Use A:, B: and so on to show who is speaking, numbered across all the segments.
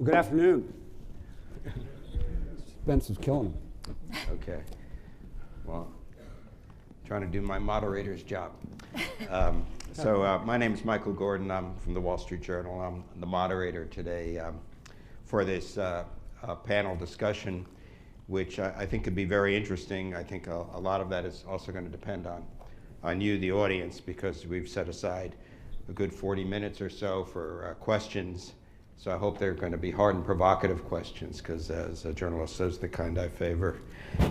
A: Well, good afternoon. Spencer's killing him.
B: Okay. Well, trying to do my moderator's job. My name is Michael Gordon. I'm from the Wall Street Journal. I'm the moderator today for this panel discussion, which I think could be very interesting. I think a lot of that is also going to depend on you, the audience, because we've set aside a good 40 minutes or so for questions. So I hope they're going to be hard and provocative questions, because as a journalist, those are the kind I favor.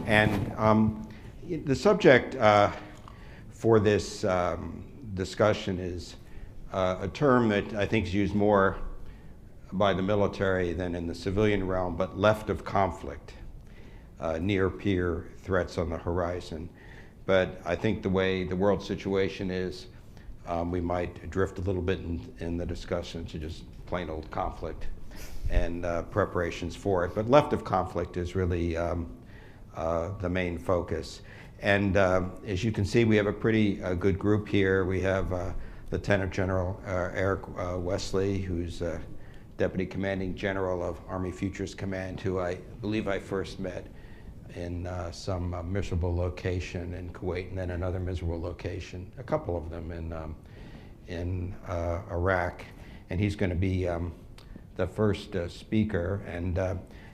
B: And the subject for this discussion is a term that I think is used more by the military than in the civilian realm, but left of conflict, near-peer threats on the horizon. But I think the way the world situation is, we might drift a little bit in the discussion to just plain old conflict and preparations for it. But left of conflict is really the main focus. And as you can see, we have a pretty good group here. We have Lieutenant General Eric Wesley, who's Deputy Commanding General of Army Futures Command, who I believe I first met in some miserable location in Kuwait, and then another miserable location, a couple of them in Iraq. And he's going to be the first speaker, and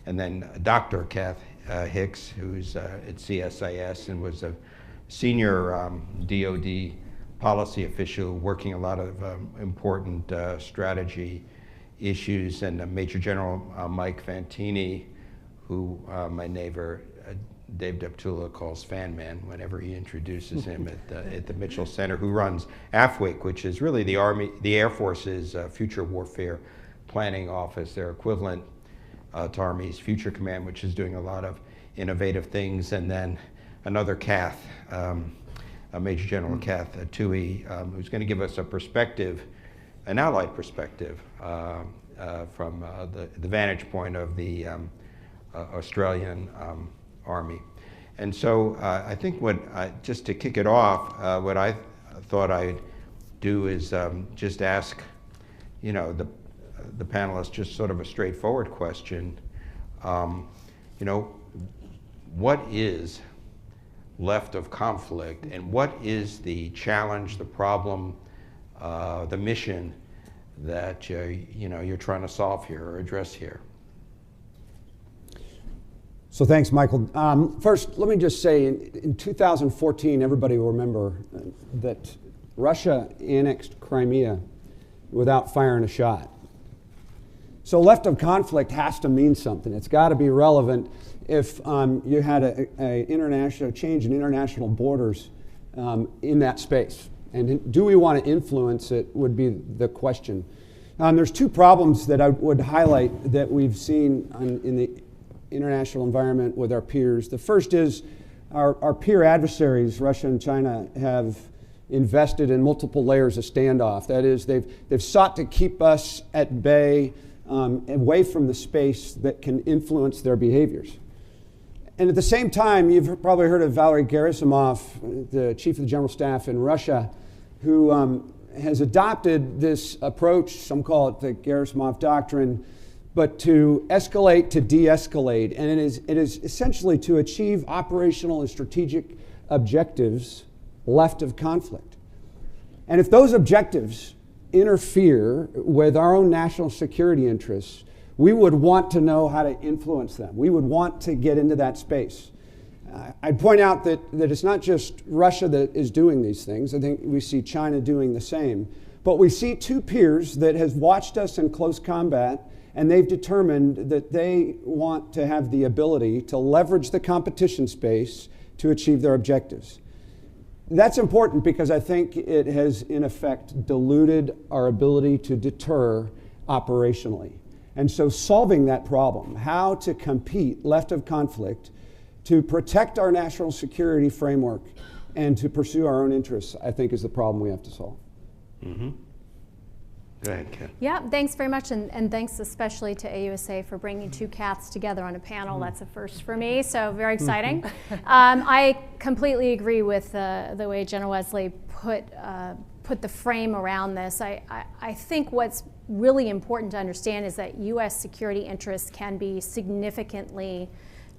B: then Dr. Kath Hicks, who's at CSIS and was a senior DoD policy official working a lot of important strategy issues, and Major General Mike Fantini, who my neighbor Dave Deptula calls Fan Man whenever he introduces him at the Mitchell Center, who runs AFWIC, which is really the Air Force's Future Warfare Planning Office, their equivalent to Army's Future Command, which is doing a lot of innovative things. And then another Kath, Major General Kath Tui, who's going to give us a perspective, an allied perspective from the vantage point of the Australian Army. And so I think just to kick it off, what I thought I'd do is just ask, the panelists just sort of a straightforward question. What is left of conflict, and what is the challenge, the problem, the mission that you're trying to solve here or address here?
A: So thanks, Michael. First, let me just say, in 2014, everybody will remember that Russia annexed Crimea without firing a shot. So left of conflict has to mean something. It's got to be relevant if you had a international change in international borders in that space. And do we want to influence it would be the question. There's two problems that I would highlight that we've seen in the international environment with our peers. The first is our peer adversaries, Russia and China, have invested in multiple layers of standoff. That is, they've sought to keep us at bay, away from the space that can influence their behaviors. And at the same time, you've probably heard of Valery Gerasimov, the chief of the general staff in Russia, who has adopted this approach, some call it the Gerasimov doctrine, but to escalate to de-escalate. And it is essentially to achieve operational and strategic objectives left of conflict. And if those objectives interfere with our own national security interests, we would want to know how to influence them. We would want to get into that space. I'd point out that it's not just Russia that is doing these things. I think we see China doing the same. But we see two peers that have watched us in close combat, and they've determined that they want to have the ability to leverage the competition space to achieve their objectives. That's important because I think it has, in effect, diluted our ability to deter operationally. And so solving that problem, how to compete left of conflict to protect our national security framework and to pursue our own interests, I think is the problem we have to solve.
B: Mm-hmm. Go ahead, Ken.
C: Yeah, thanks very much, and thanks especially to AUSA for bringing two Kaths together on a panel. That's a first for me, so very exciting. I completely agree with the way General Wesley put the frame around this. I think what's really important to understand is that U.S. security interests can be significantly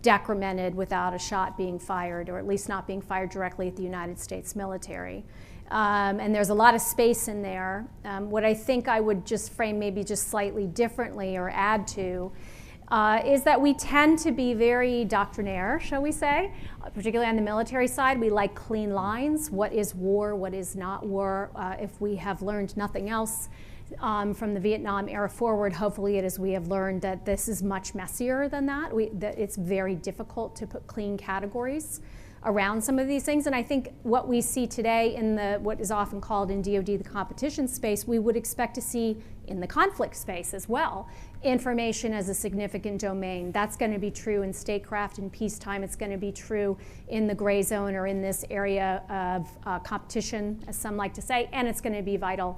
C: decremented without a shot being fired, or at least not being fired directly at the United States military. And there's a lot of space in there. What I think I would just frame maybe just slightly differently or add to is that we tend to be very doctrinaire, shall we say, particularly on the military side. We like clean lines. What is war? What is not war? If we have learned nothing else from the Vietnam era forward, hopefully it is we have learned that this is much messier than that. That it's very difficult to put clean categories around some of these things. And I think what we see today in what is often called in DoD the competition space, we would expect to see in the conflict space as well. Information as a significant domain. That's going to be true in statecraft and peacetime. It's going to be true in the gray zone or in this area of competition, as some like to say, and it's going to be vital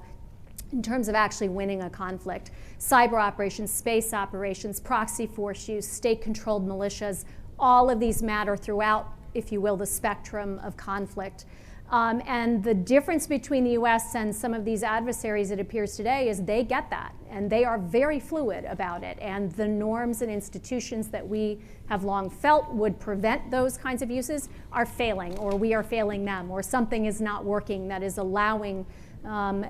C: in terms of actually winning a conflict. Cyber operations, space operations, proxy force use, state-controlled militias, all of these matter throughout, if you will, the spectrum of conflict. And the difference between the US and some of these adversaries, it appears today, is they get that, and they are very fluid about it. And the norms and institutions that we have long felt would prevent those kinds of uses are failing, or we are failing them, or something is not working that is allowing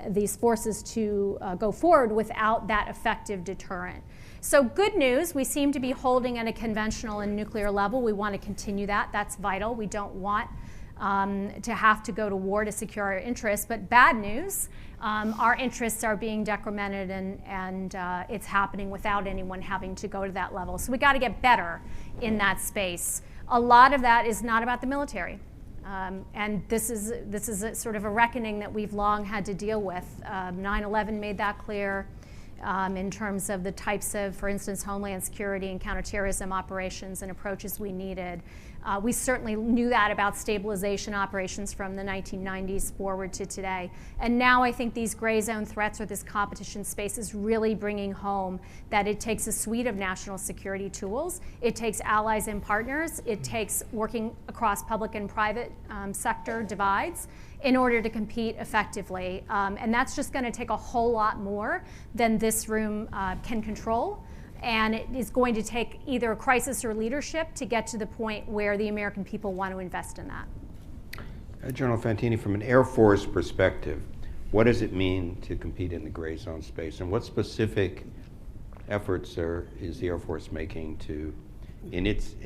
C: these forces to go forward without that effective deterrent. So good news, we seem to be holding at a conventional and nuclear level. We want to continue that. That's vital. We don't want to have to go to war to secure our interests. But bad news, our interests are being decremented, and it's happening without anyone having to go to that level. So we got to get better in that space. A lot of that is not about the military. And this is a sort of a reckoning that we've long had to deal with. 9/11 made that clear. In terms of the types of, for instance, homeland security and counterterrorism operations and approaches we needed. We certainly knew that about stabilization operations from the 1990s forward to today. And now I think these gray zone threats or this competition space is really bringing home that it takes a suite of national security tools. It takes allies and partners. It takes working across public and private sector divides in order to compete effectively. And that's just going to take a whole lot more than this room can control. And it is going to take either a crisis or leadership to get to the point where the American people want to invest in that.
B: General Fantini, from an Air Force perspective, what does it mean to compete in the gray zone space? And what specific efforts is the Air Force making to, in its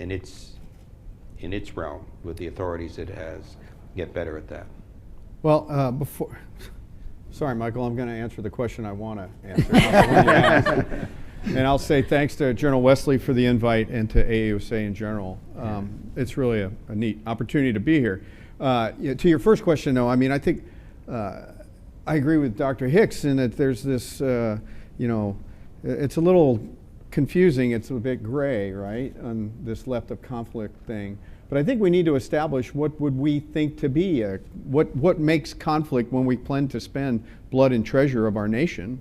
B: realm, with the authorities it has, get better at that?
D: Well, sorry, Michael, I'm going to answer the question I want to answer. And I'll say thanks to General Wesley for the invite and to AUSA in general. It's really a neat opportunity to be here. To your first question, though, I mean, I think I agree with Dr. Hicks in that there's this, it's a little confusing. It's a bit gray, right, on this left of conflict thing. But I think we need to establish what would we think to be, what makes conflict when we plan to spend blood and treasure of our nation.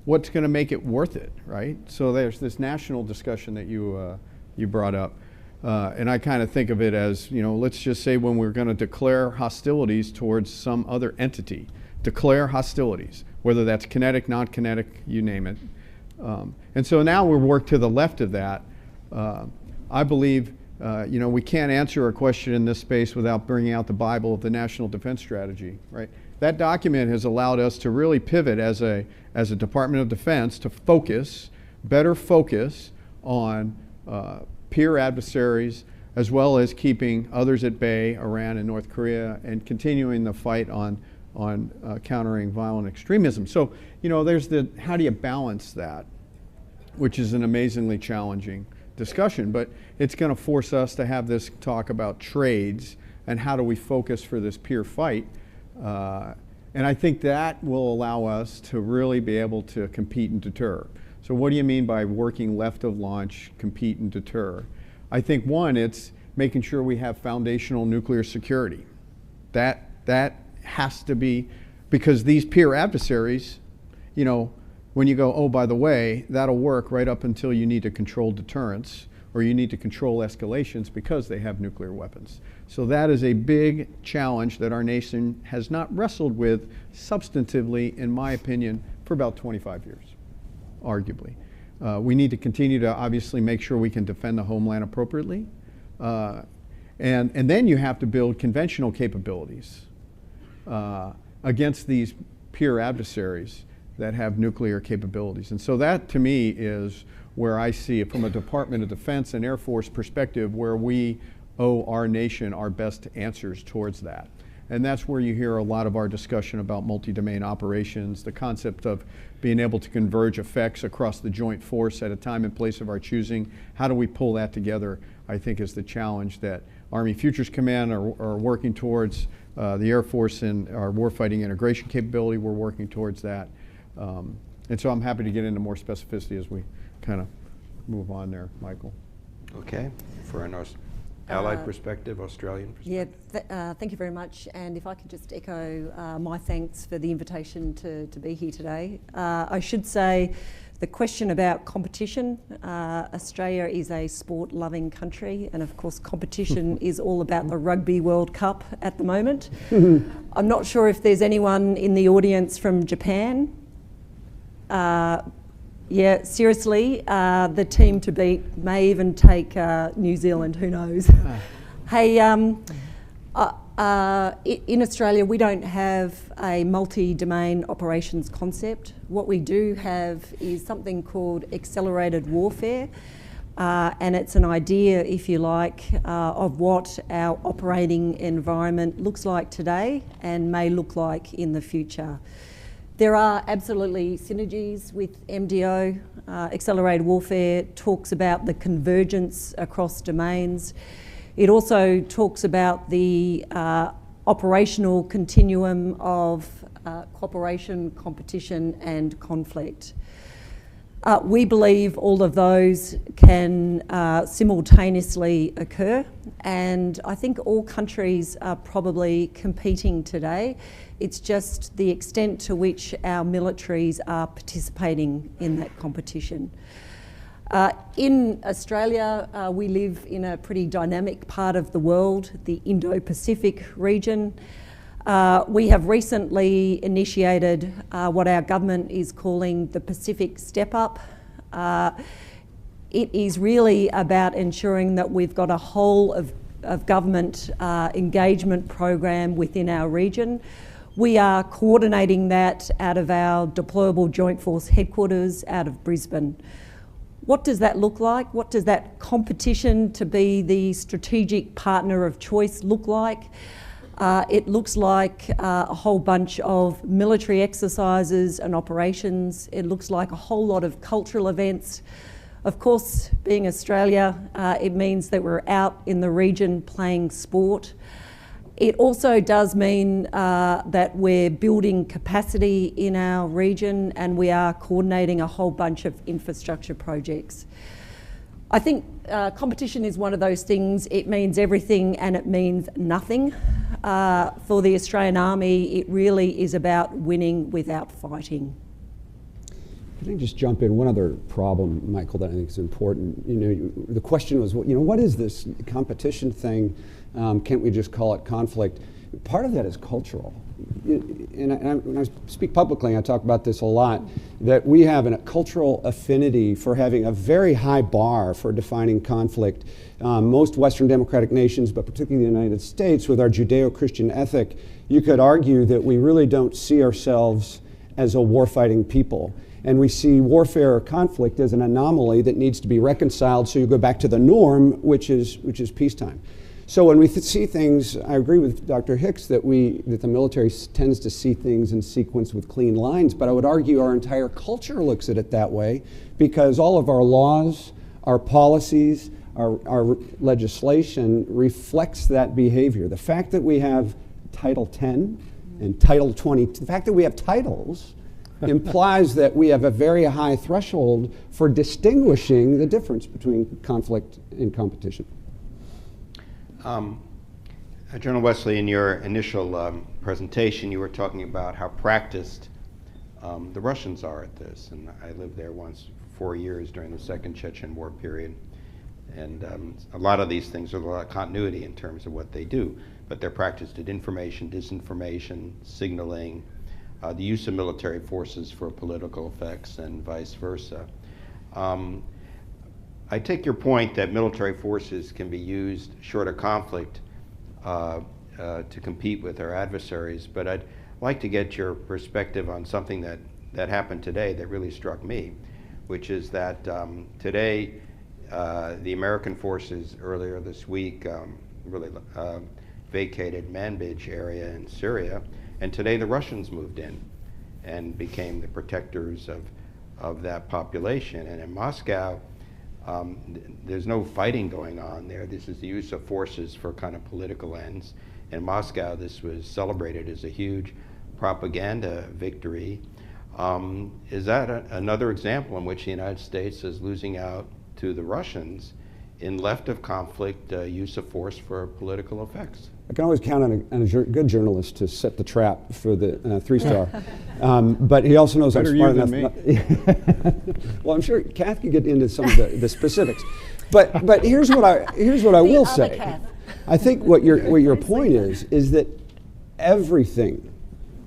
D: What's going to make it worth it, right? So there's this national discussion that you brought up. And I kind of think of it as, let's just say when we're going to declare hostilities towards some other entity, declare hostilities, whether that's kinetic, non-kinetic, you name it. And so now we work to the left of that. I believe, we can't answer a question in this space without bringing out the Bible of the National Defense Strategy, right? That document has allowed us to really pivot as a Department of Defense to better focus on peer adversaries, as well as keeping others at bay, Iran and North Korea, and continuing the fight on countering violent extremism. So, there's how do you balance that, which is an amazingly challenging discussion, but it's going to force us to have this talk about trades and how do we focus for this peer fight. And I think that will allow us to really be able to compete and deter. So what do you mean by working left of launch, compete and deter? I think one, it's making sure we have foundational nuclear security. That has to be, because these peer adversaries, when you go, oh, by the way, that'll work right up until you need to control deterrence or you need to control escalations because they have nuclear weapons. So that is a big challenge that our nation has not wrestled with substantively, in my opinion, for about 25 years. arguably. We need to continue to obviously make sure we can defend the homeland appropriately. And then you have to build conventional capabilities against these peer adversaries that have nuclear capabilities. And so that, to me, is where I see it from a Department of Defense and Air Force perspective, where we owe our nation our best answers towards that. And that's where you hear a lot of our discussion about multi-domain operations, the concept of being able to converge effects across the joint force at a time and place of our choosing. How do we pull that together, I think, is the challenge that Army Futures Command are working towards. The Air Force and our warfighting integration capability, we're working towards that. And so I'm happy to get into more specificity as we kind of move on there, Michael.
B: Okay, for an Allied perspective, Australian perspective.
E: Yeah, thank you very much. And if I could just echo my thanks for the invitation to be here today. I should say the question about competition, Australia is a sport-loving country, and of course competition is all about the Rugby World Cup at the moment. I'm not sure if there's anyone in the audience from Japan. Yeah, seriously, the team to beat may even take New Zealand, who knows. Hey, in Australia we don't have a multi-domain operations concept. What we do have is something called accelerated warfare, and it's an idea, if you like, of what our operating environment looks like today and may look like in the future. There are absolutely synergies with MDO. Accelerated warfare talks about the convergence across domains. It also talks about the operational continuum of cooperation, competition and conflict. We believe all of those can simultaneously occur, and I think all countries are probably competing today. It's just the extent to which our militaries are participating in that competition. In Australia, we live in a pretty dynamic part of the world, the Indo-Pacific region. We have recently initiated what our government is calling the Pacific Step Up. It is really about ensuring that we've got a whole of government engagement program within our region. We are coordinating that out of our deployable joint force headquarters out of Brisbane. What does that look like? What does that competition to be the strategic partner of choice look like? It looks like a whole bunch of military exercises and operations. It looks like a whole lot of cultural events. Of course, being Australia, it means that we're out in the region playing sport. It also does mean that we're building capacity in our region, and we are coordinating a whole bunch of infrastructure projects. I think competition is one of those things. It means everything and it means nothing. For the Australian Army, it really is about winning without fighting.
A: Can I just jump in? One other problem, Michael, that I think is important. The question was, what is this competition thing? Can't we just call it conflict? Part of that is cultural. When I speak publicly, I talk about this a lot, that we have a cultural affinity for having a very high bar for defining conflict. Most Western democratic nations, but particularly the United States, with our Judeo-Christian ethic, you could argue that we really don't see ourselves as a warfighting people. And we see warfare or conflict as an anomaly that needs to be reconciled, so you go back to the norm, which is peacetime. So when we see things, I agree with Dr. Hicks that the military tends to see things in sequence with clean lines, but I would argue our entire culture looks at it that way, because all of our laws, our policies, our legislation reflects that behavior. The fact that we have Title 10 and Title 20, the fact that we have titles implies that we have a very high threshold for distinguishing the difference between conflict and competition.
B: General Wesley, in your initial presentation, you were talking about how practiced the Russians are at this. And I lived there once for 4 years during the Second Chechen War period. And a lot of these things are a lot of continuity in terms of what they do. But they're practiced at information, disinformation, signaling, the use of military forces for political effects and vice versa. I take your point that military forces can be used short of conflict to compete with our adversaries, but I'd like to get your perspective on something that happened today that really struck me, which is that today the American forces earlier this week really vacated Manbij area in Syria, and today the Russians moved in and became the protectors of that population. And in Moscow, there's no fighting going on there. This is the use of forces for kind of political ends. In Moscow, this was celebrated as a huge propaganda victory. Is that another example in which the United States is losing out to the Russians in left of conflict use of force for political effects?
A: I can always count on a good journalist to set the trap for the 3-star. But he also knows
D: Better
A: I'm smart
D: you
A: enough.
D: than me.
A: Well, I'm sure Kath can get into some of the specifics. But here's what I will say.
E: Kath.
A: I think what your point is that everything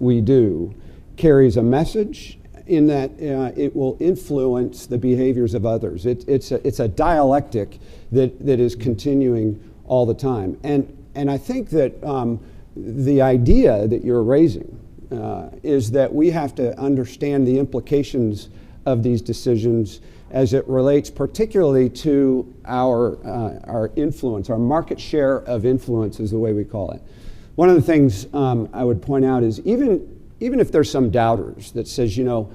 A: we do carries a message in that it will influence the behaviors of others. It's a dialectic that is continuing all the time. And I think that the idea that you're raising is that we have to understand the implications of these decisions as it relates particularly to our influence, our market share of influence is the way we call it. One of the things I would point out is even if there's some doubters that says, you know,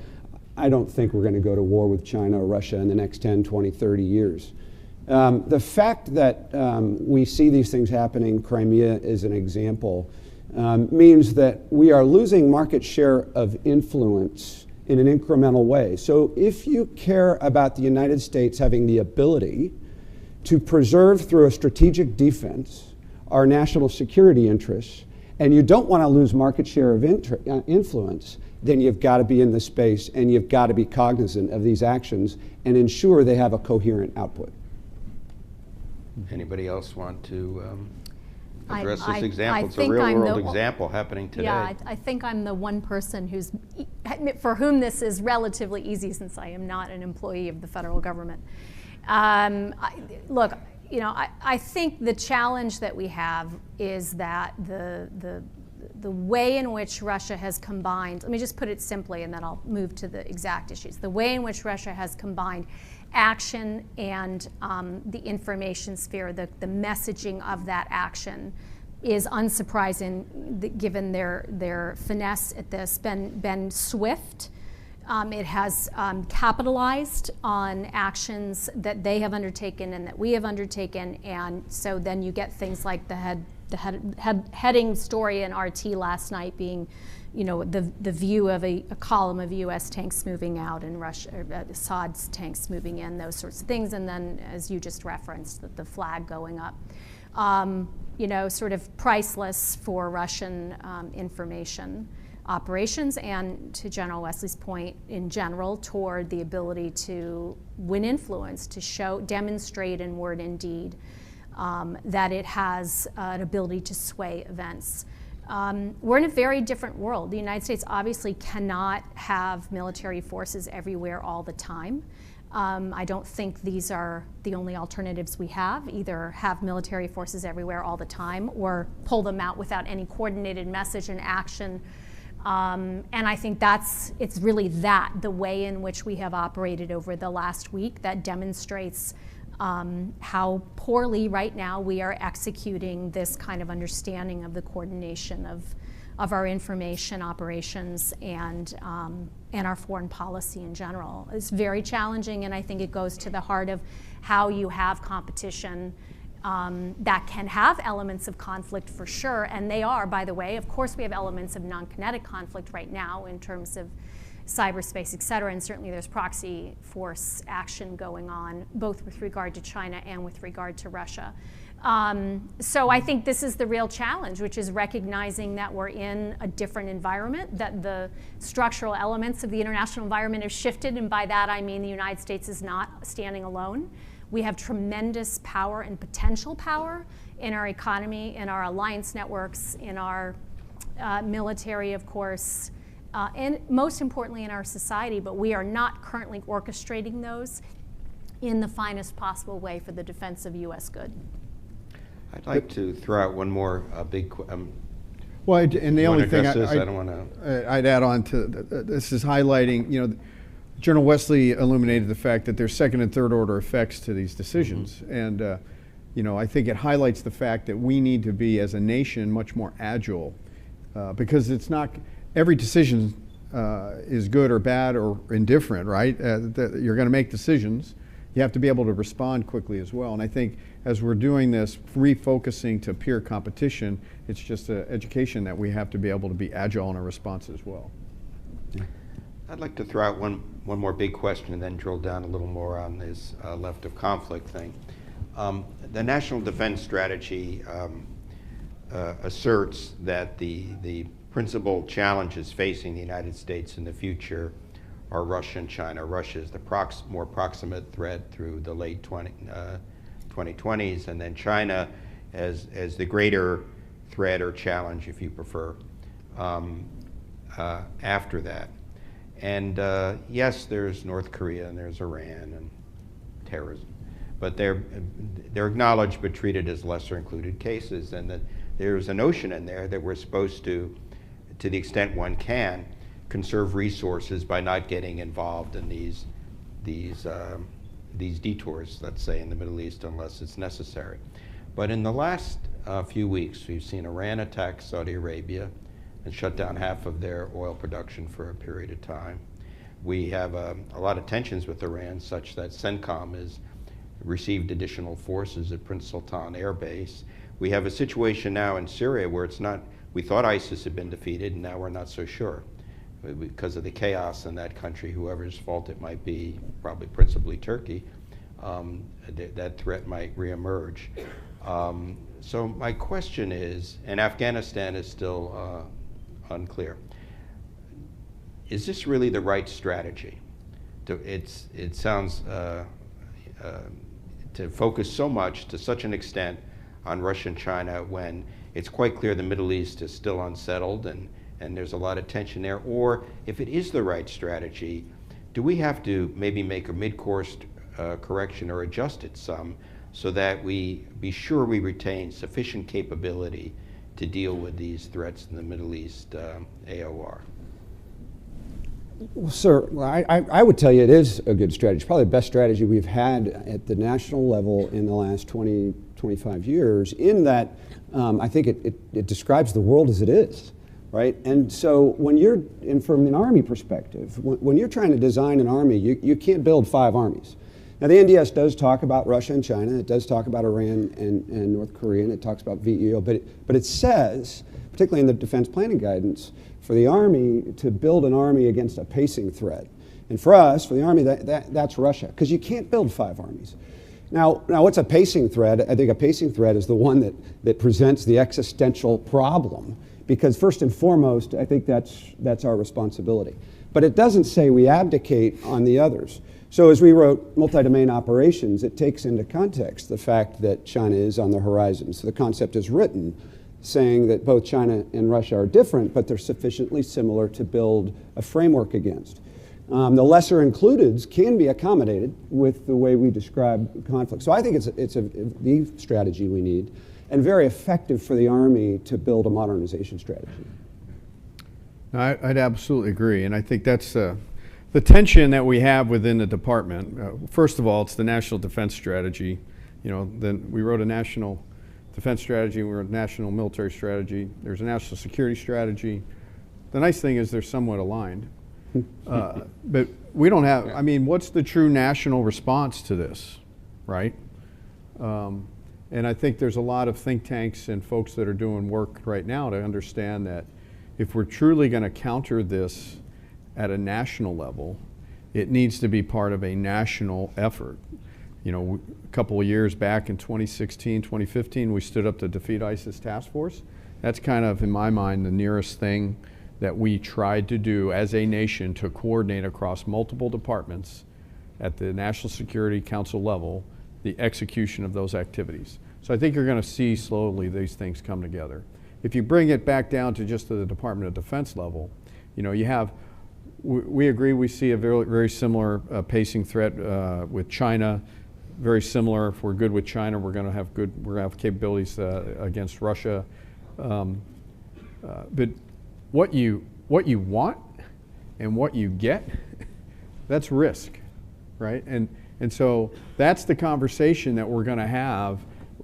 A: I don't think we're going to go to war with China or Russia in the next 10, 20, 30 years. The fact that we see these things happening, Crimea is an example, means that we are losing market share of influence in an incremental way. So if you care about the United States having the ability to preserve through a strategic defense our national security interests, and you don't want to lose market share of influence, then you've got to be in the space and you've got to be cognizant of these actions and ensure they have a coherent output.
B: Anybody else want to address this
C: I
B: example? It's a
C: think I'm
B: real-world
C: the-
B: example happening today.
C: Yeah, I think I'm the one person for whom this is relatively easy since I am not an employee of the federal government. Look, you know, I think the challenge that we have is that the way in which Russia has combined, let me just put it simply and then I'll move to the exact issues. The way in which Russia has combined action and the information sphere, the messaging of that action is unsurprising given their finesse at this, been swift. It has capitalized on actions that they have undertaken and that we have undertaken, and so then you get things like the heading story in RT last night being, you know, the view of a column of U.S. tanks moving out and Assad's tanks moving in, those sorts of things, and then, as you just referenced, the flag going up. You know, sort of priceless for Russian information operations, and to General Wesley's point, in general, toward the ability to win influence, to demonstrate in word and deed that it has an ability to sway events. We're in a very different world. The United States obviously cannot have military forces everywhere all the time. I don't think these are the only alternatives we have, either have military forces everywhere all the time or pull them out without any coordinated message and action. And I think it's really the way in which we have operated over the last week that demonstrates how poorly right now we are executing this kind of understanding of the coordination of our information operations and our foreign policy in general. It's very challenging, and I think it goes to the heart of how you have competition that can have elements of conflict for sure, and they are, by the way. Of course, we have elements of non-kinetic conflict right now in terms of cyberspace, et cetera, and certainly there's proxy force action going on, both with regard to China and with regard to Russia. So I think this is the real challenge, which is recognizing that we're in a different environment, that the structural elements of the international environment have shifted, and by that I mean the United States is not standing alone. We have tremendous power and potential power in our economy, in our alliance networks, in our military, of course, and most importantly in our society, but we are not currently orchestrating those in the finest possible way for the defense of U.S. good.
B: I'd like to throw out one more big.
D: Well, and the
B: You
D: only
B: wanna
D: thing
B: address this? I don't wanna-
D: I'd add on to this is highlighting, you know, General Wesley illuminated the fact that there's second and third order effects to these decisions.
B: Mm-hmm.
D: And, you know, I think it highlights the fact that we need to be, as a nation, much more agile because it's not, every decision is good or bad or indifferent, right? You're going to make decisions. You have to be able to respond quickly as well. And I think as we're doing this, refocusing to peer competition, it's just an education that we have to be able to be agile in our response as well.
B: I'd like to throw out one more big question and then drill down a little more on this left of conflict thing. The National Defense Strategy asserts that the principal challenges facing the United States in the future are Russia and China. Russia is the more proximate threat through the late 2020s, and then China as the greater threat or challenge, if you prefer, after that. And yes, there's North Korea and there's Iran and terrorism, but they're acknowledged but treated as lesser included cases, and that there's a notion in there that we're supposed to the extent one can, conserve resources by not getting involved in these detours, let's say, in the Middle East unless it's necessary. But in the last few weeks, we've seen Iran attack Saudi Arabia and shut down half of their oil production for a period of time. We have a lot of tensions with Iran, such that CENTCOM has received additional forces at Prince Sultan Air Base. We have a situation now in Syria where it's not, we thought ISIS had been defeated, and now we're not so sure because of the chaos in that country, whoever's fault it might be, probably principally Turkey, that threat might reemerge. So my question is, and Afghanistan is still unclear, is this really the right strategy? It sounds to focus so much to such an extent on Russia and China when it's quite clear the Middle East is still unsettled and there's a lot of tension there. Or if it is the right strategy, do we have to maybe make a mid-course correction or adjust it some so that we be sure we retain sufficient capability to deal with these threats in the Middle East AOR?
A: Well, sir, I would tell you it is a good strategy, probably the best strategy we've had at the national level in the last 20, 25 years, in that I think it describes the world as it is, right? And so when you're, and from an Army perspective, when you're trying to design an Army, you can't build 5 armies. Now, the NDS does talk about Russia and China, it does talk about Iran and North Korea, and it talks about VEO, but it says, particularly in the defense planning guidance, for the Army to build an Army against a pacing threat. And for us, for the Army, that's Russia, because you can't build 5 armies. Now, what's a pacing threat? I think a pacing threat is the one that presents the existential problem, because first and foremost, I think that's our responsibility. But it doesn't say we abdicate on the others. So as we wrote multi-domain operations, it takes into context the fact that China is on the horizon. So the concept is written saying that both China and Russia are different, but they're sufficiently similar to build a framework against. The lesser includeds can be accommodated with the way we describe conflict. So I think it's the strategy we need, and very effective for the Army to build a modernization strategy.
D: I'd absolutely agree, and I think that's the tension that we have within the department. First of all, it's the National Defense Strategy. You know, then we wrote a National Defense Strategy, we wrote a National Military Strategy. There's a National Security Strategy. The nice thing is they're somewhat aligned. But we don't have, I mean, what's the true national response to this, right? And I think there's a lot of think tanks and folks that are doing work right now to understand that if we're truly going to counter this at a national level, it needs to be part of a national effort. You know, a couple of years back in 2016, 2015, we stood up the Defeat ISIS Task Force. That's kind of, in my mind, the nearest thing that we tried to do as a nation to coordinate across multiple departments at the National Security Council level the execution of those activities. So I think you're going to see slowly these things come together. If you bring it back down to just the Department of Defense level, You know, you have, we agree we see a very, very similar pacing threat with China. Very similar. If we're good with China, we're going to have capabilities against Russia. But what you want and what you get, that's risk, right? And so that's the conversation that we're going to have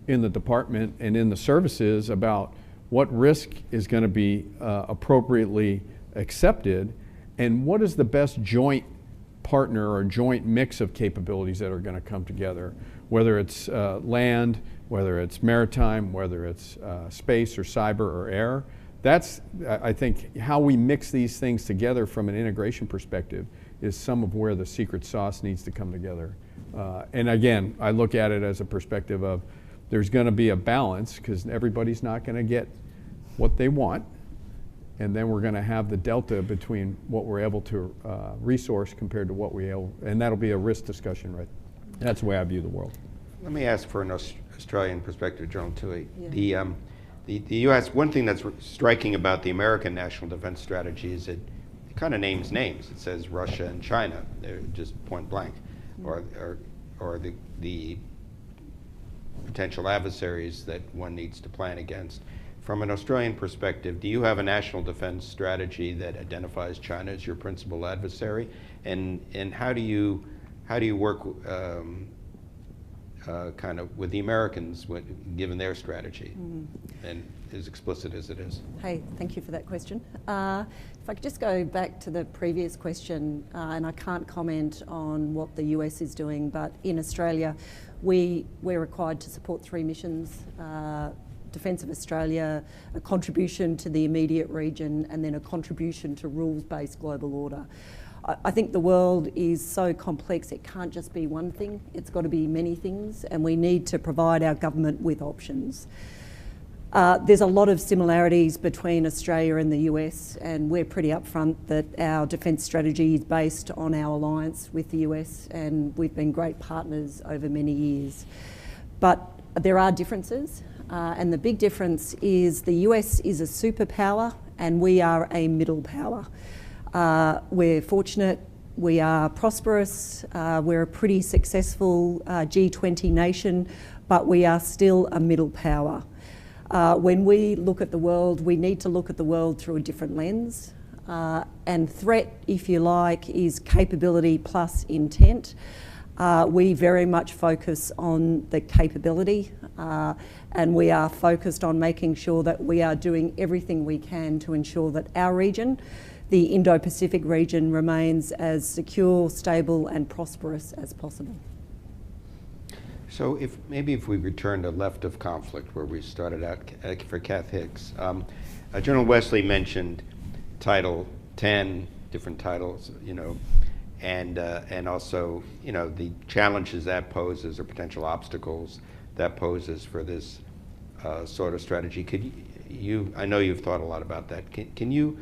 D: in the department and in the services about what risk is going to be appropriately accepted, and what is the best joint partner or joint mix of capabilities that are going to come together, whether it's land, whether it's maritime, whether it's space or cyber or air. That's, I think, how we mix these things together from an integration perspective is some of where the secret sauce needs to come together. And again, I look at it as a perspective of there's going to be a balance, because everybody's not going to get what they want, and then we're going to have the delta between what we're able to resource compared to what we able, and that'll be a risk discussion, right? That's the way I view the world.
B: Let me ask for an Australian perspective, General Toohey.
E: Yeah.
B: The U.S., one thing that's striking about the American national defense strategy is it kind of names names. It says Russia and China. They're just point blank, or the potential adversaries that one needs to plan against. From an Australian perspective, do you have a national defense strategy that identifies China as your principal adversary, and how do you work kind of with the Americans given their strategy, and as explicit as it is?
E: Hey, thank you for that question. If I could just go back to the previous question, and I can't comment on what the US is doing, but in Australia, we're required to support 3 missions. Defence of Australia, a contribution to the immediate region, and then a contribution to rules-based global order. I think the world is so complex, it can't just be one thing, it's got to be many things, and we need to provide our government with options. There's a lot of similarities between Australia and the US, and we're pretty upfront that our defence strategy is based on our alliance with the US, and we've been great partners over many years. But there are differences, and the big difference is the US is a superpower and we are a middle power. We're fortunate, we are prosperous, we're a pretty successful G20 nation, but we are still a middle power. When we look at the world, we need to look at the world through a different lens. And threat, if you like, is capability plus intent. We very much focus on the capability, and we are focused on making sure that we are doing everything we can to ensure that our region, the Indo-Pacific region, remains as secure, stable and prosperous as possible.
B: So maybe if we return to left of conflict, where we started out for Kath Hicks, General Wesley mentioned Title 10, different titles, you know, and also, you know, the challenges that poses or potential obstacles that poses for this sort of strategy. Could you, I know you've thought a lot about that. Can you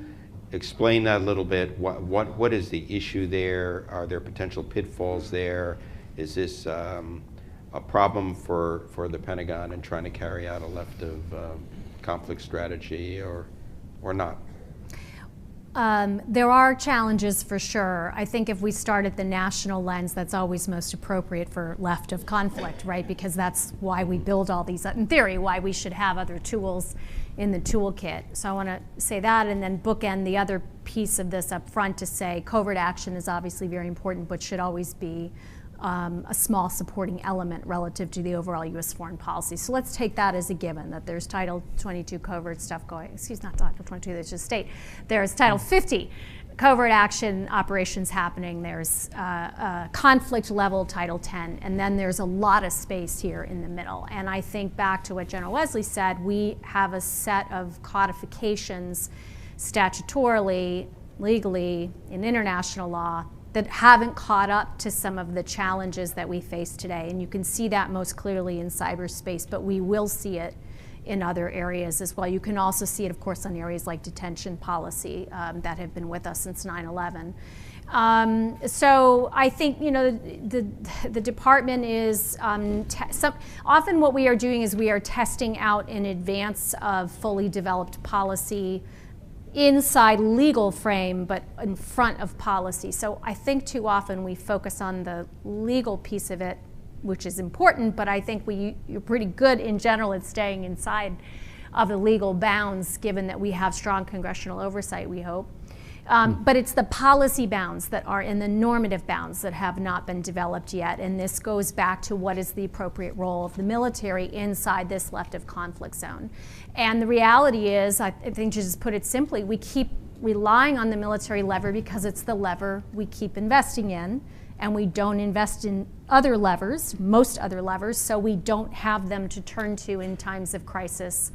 B: explain that a little bit? What is the issue there? Are there potential pitfalls there? Is this a problem for the Pentagon in trying to carry out a left of conflict strategy, or not?
C: There are challenges for sure. I think if we start at the national lens, that's always most appropriate for left of conflict, right? Because that's why we build all these, in theory, why we should have other tools in the toolkit. So I want to say that, and then bookend the other piece of this up front to say covert action is obviously very important, but should always be a small supporting element relative to the overall U.S. foreign policy. So let's take that as a given, that there's Title 22 covert stuff going, not Title 22, that's just state. There's Title 50 covert action operations happening. There's conflict level Title 10, and then there's a lot of space here in the middle. And I think back to what General Wesley said, we have a set of codifications statutorily, legally, in international law that haven't caught up to some of the challenges that we face today. And you can see that most clearly in cyberspace, but we will see it in other areas as well. You can also see it, of course, on areas like detention policy that have been with us since 9/11. So I think, you know, the department is, often what we are doing is we are testing out in advance of fully developed policy inside legal frame, but in front of policy. So I think too often we focus on the legal piece of it, which is important, but I think you're pretty good in general at staying inside of the legal bounds, given that we have strong congressional oversight, we hope. But it's the policy bounds that are in the normative bounds that have not been developed yet. And this goes back to what is the appropriate role of the military inside this left of conflict zone. And the reality is, I think to just put it simply, we keep relying on the military lever because it's the lever we keep investing in. And we don't invest in other levers, most other levers, so we don't have them to turn to in times of crisis.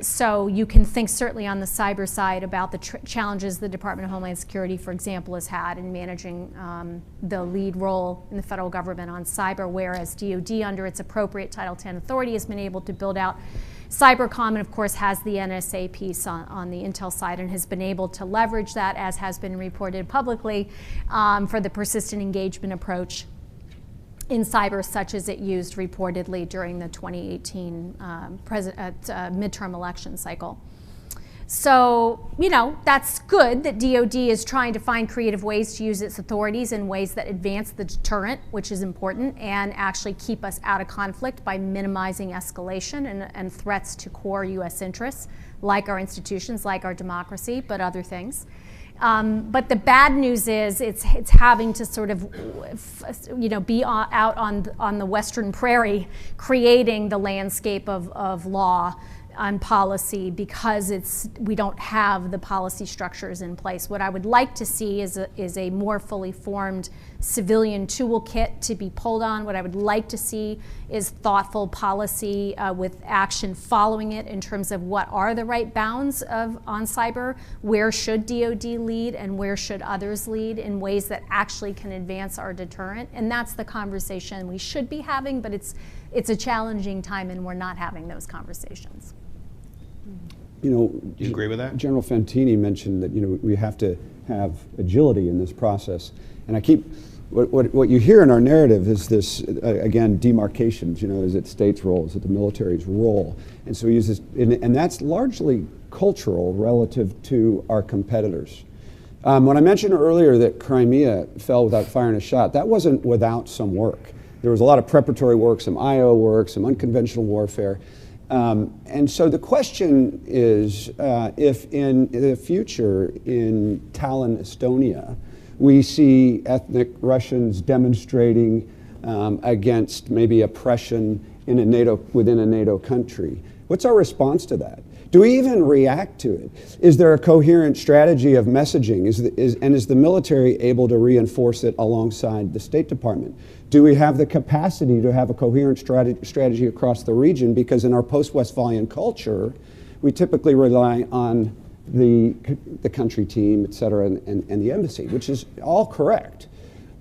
C: So you can think certainly on the cyber side about the challenges the Department of Homeland Security, for example, has had in managing the lead role in the federal government on cyber, whereas DoD, under its appropriate Title X authority, has been able to build out Cybercom, and of course has the NSA piece on the intel side and has been able to leverage that, as has been reported publicly, for the persistent engagement approach in cyber, such as it used reportedly during the 2018 midterm election cycle. So, you know, that's good that DoD is trying to find creative ways to use its authorities in ways that advance the deterrent, which is important, and actually keep us out of conflict by minimizing escalation and threats to core U.S. interests, like our institutions, like our democracy, but other things. But the bad news is it's having to sort of, you know, be out on the Western prairie, creating the landscape of law and policy because we don't have the policy structures in place. What I would like to see is a more fully formed civilian toolkit to be pulled on. What I would like to see is thoughtful policy with action following it in terms of what are the right bounds on cyber, where should DoD lead and where should others lead in ways that actually can advance our deterrent. And that's the conversation we should be having, but it's a challenging time and we're not having those conversations.
A: You know,
B: Do you agree with that?
A: General Fantini mentioned that, you know, we have to have agility in this process. And what you hear in our narrative is this, again, demarcations, you know, is it states' role, is it the military's role? And so we use this, and that's largely cultural relative to our competitors. When I mentioned earlier that Crimea fell without firing a shot, that wasn't without some work. There was a lot of preparatory work, some IO work, some unconventional warfare. And so the question is, if in the future in Tallinn, Estonia, we see ethnic Russians demonstrating against maybe oppression within a NATO country, what's our response to that? Do we even react to it? Is there a coherent strategy of messaging? Is the military able to reinforce it alongside the State Department? Do we have the capacity to have a coherent strategy across the region? Because in our post-Westphalian culture, we typically rely on the country team, et cetera, and the embassy, which is all correct.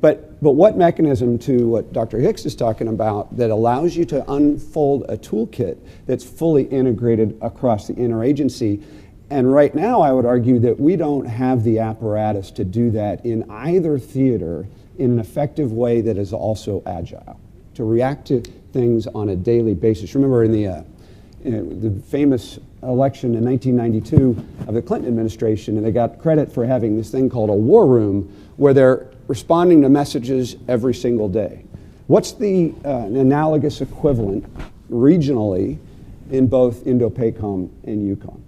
A: But what mechanism, to what Dr. Hicks is talking about, that allows you to unfold a toolkit that's fully integrated across the interagency? And right now, I would argue that we don't have the apparatus to do that in either theater in an effective way that is also agile, to react to things on a daily basis. Remember in the famous election in 1992 of the Clinton administration, and they got credit for having this thing called a war room, where they're responding to messages every single day. What's the analogous equivalent regionally in both Indo-PACOM and EUCOM?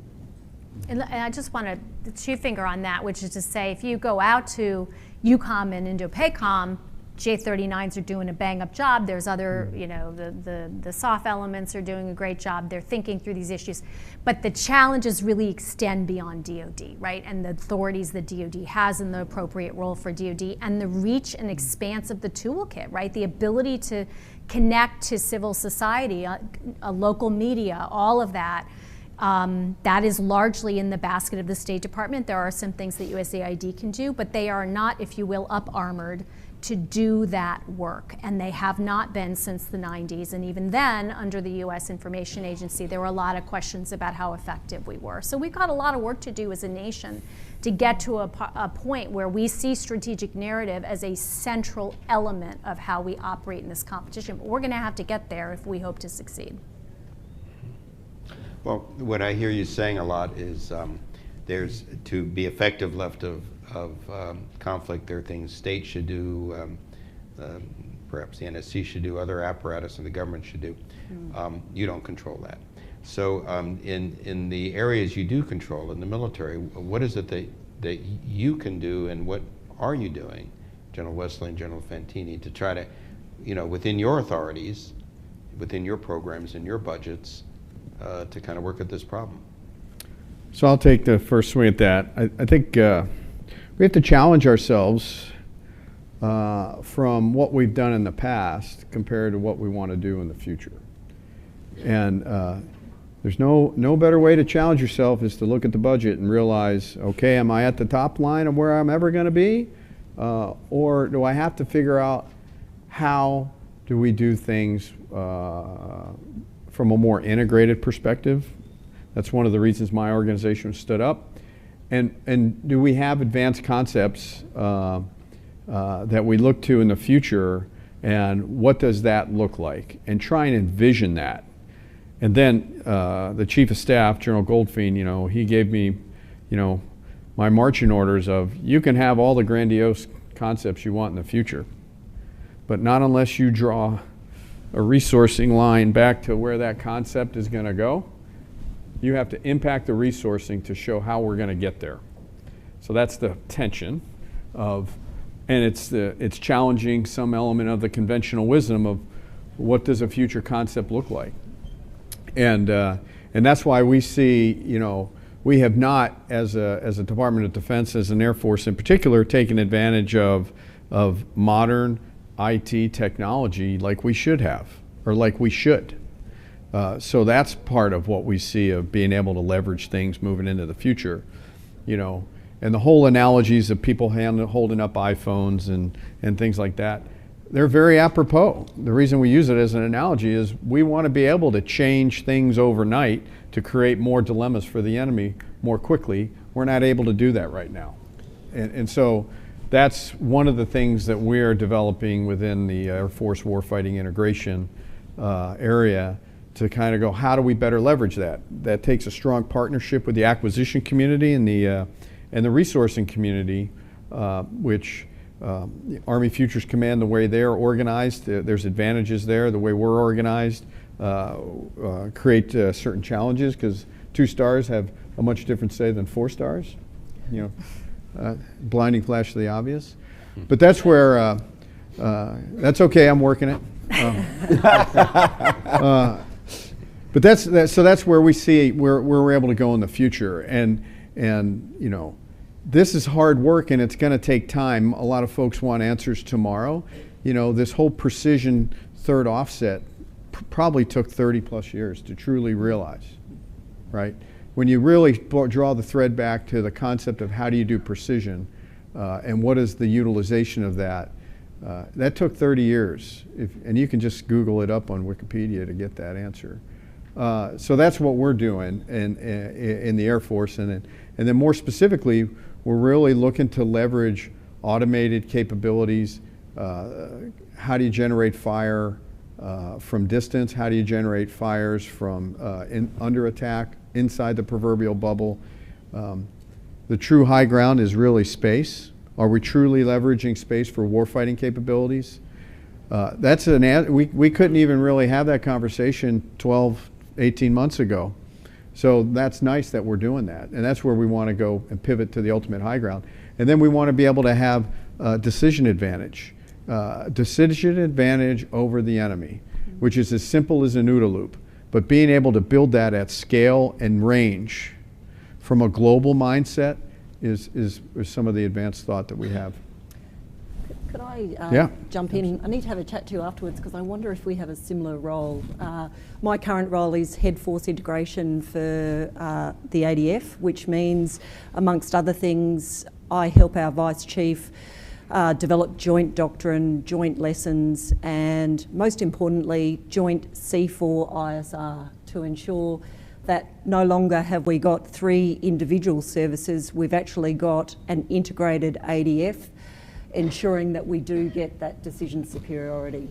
C: And I just want to two-finger on that, which is to say, if you go out to EUCOM and Indo-PACOM, J-39s are doing a bang-up job. There's other, you know, the SOF elements are doing a great job. They're thinking through these issues. But the challenges really extend beyond DoD, right? And the authorities that DoD has and the appropriate role for DoD and the reach and expanse of the toolkit, right? The ability to connect to civil society, a local media, all of that. That is largely in the basket of the State Department. There are some things that USAID can do, but they are not, if you will, up-armored to do that work. And they have not been since the 90s. And even then, under the US Information Agency, there were a lot of questions about how effective we were. So we've got a lot of work to do as a nation to get to a point where we see strategic narrative as a central element of how we operate in this competition. But we're going to have to get there if we hope to succeed.
B: Well, what I hear you saying a lot is there's, to be effective left of conflict, there are things states should do, perhaps the NSC should do, other apparatus and the government should do. You don't control that. So in the areas you do control in the military, what is it that you can do, and what are you doing, General Wesley and General Fantini, to try to, within your authorities, within your programs and your budgets, to kind of work at this problem?
D: So I'll take the first swing at that. I think we have to challenge ourselves from what we've done in the past compared to what we want to do in the future. And there's no better way to challenge yourself is to look at the budget and realize, okay, am I at the top line of where I'm ever going to be? Or do I have to figure out how do we do things from a more integrated perspective? That's one of the reasons my organization stood up. And do we have advanced concepts that we look to in the future, and what does that look like? And try and envision that. And then the Chief of Staff, General Goldfein, he gave me, my marching orders of, you can have all the grandiose concepts you want in the future, but not unless you draw a resourcing line back to where that concept is going to go. You have to impact the resourcing to show how we're going to get there. So that's the tension of, and it's challenging some element of the conventional wisdom of what does a future concept look like. And that's why we see, we have not, as a Department of Defense, as an Air Force in particular, taken advantage of modern IT technology like we should have, or like we should. So that's part of what we see of being able to leverage things moving into the future, and the whole analogies of people holding up iPhones and things like that, they're very apropos. The reason we use it as an analogy is we want to be able to change things overnight to create more dilemmas for the enemy more quickly. We're not able to do that right now. And so that's one of the things that we're developing within the Air Force Warfighting Integration area, to kind of go, how do we better leverage that? That takes a strong partnership with the acquisition community and the resourcing community, which the Army Futures Command, the way they're organized, there's advantages there. The way we're organized create certain challenges, because 2 stars have a much different say than 4 stars. Blinding flash of the obvious. But that's where, that's okay, I'm working it. But that's where we see where we're able to go in the future, and this is hard work and it's going to take time. A lot of folks want answers tomorrow. This whole precision third offset probably took 30 plus years to truly realize, right? When you really draw the thread back to the concept of how do you do precision and what is the utilization of that, that took 30 years. And you can just Google it up on Wikipedia to get that answer. So that's what we're doing in the Air Force, and then more specifically, we're really looking to leverage automated capabilities. How do you generate fire from distance? How do you generate fires from under attack, inside the proverbial bubble? The true high ground is really space. Are we truly leveraging space for warfighting capabilities? We couldn't even really have that conversation 12, 18 months ago. So that's nice that we're doing that. And that's where we want to go and pivot to the ultimate high ground. And then we want to be able to have decision advantage. Decision advantage over the enemy, which is as simple as an OODA loop. But being able to build that at scale and range from a global mindset is some of the advanced thought that we have.
E: Could I jump in? I need to have a chat to you afterwards, because I wonder if we have a similar role. My current role is Head Force Integration for the ADF, which means, amongst other things, I help our Vice Chief develop joint doctrine, joint lessons, and most importantly, joint C4 ISR, to ensure that no longer have we got 3 individual services, we've actually got an integrated ADF, ensuring that we do get that decision superiority.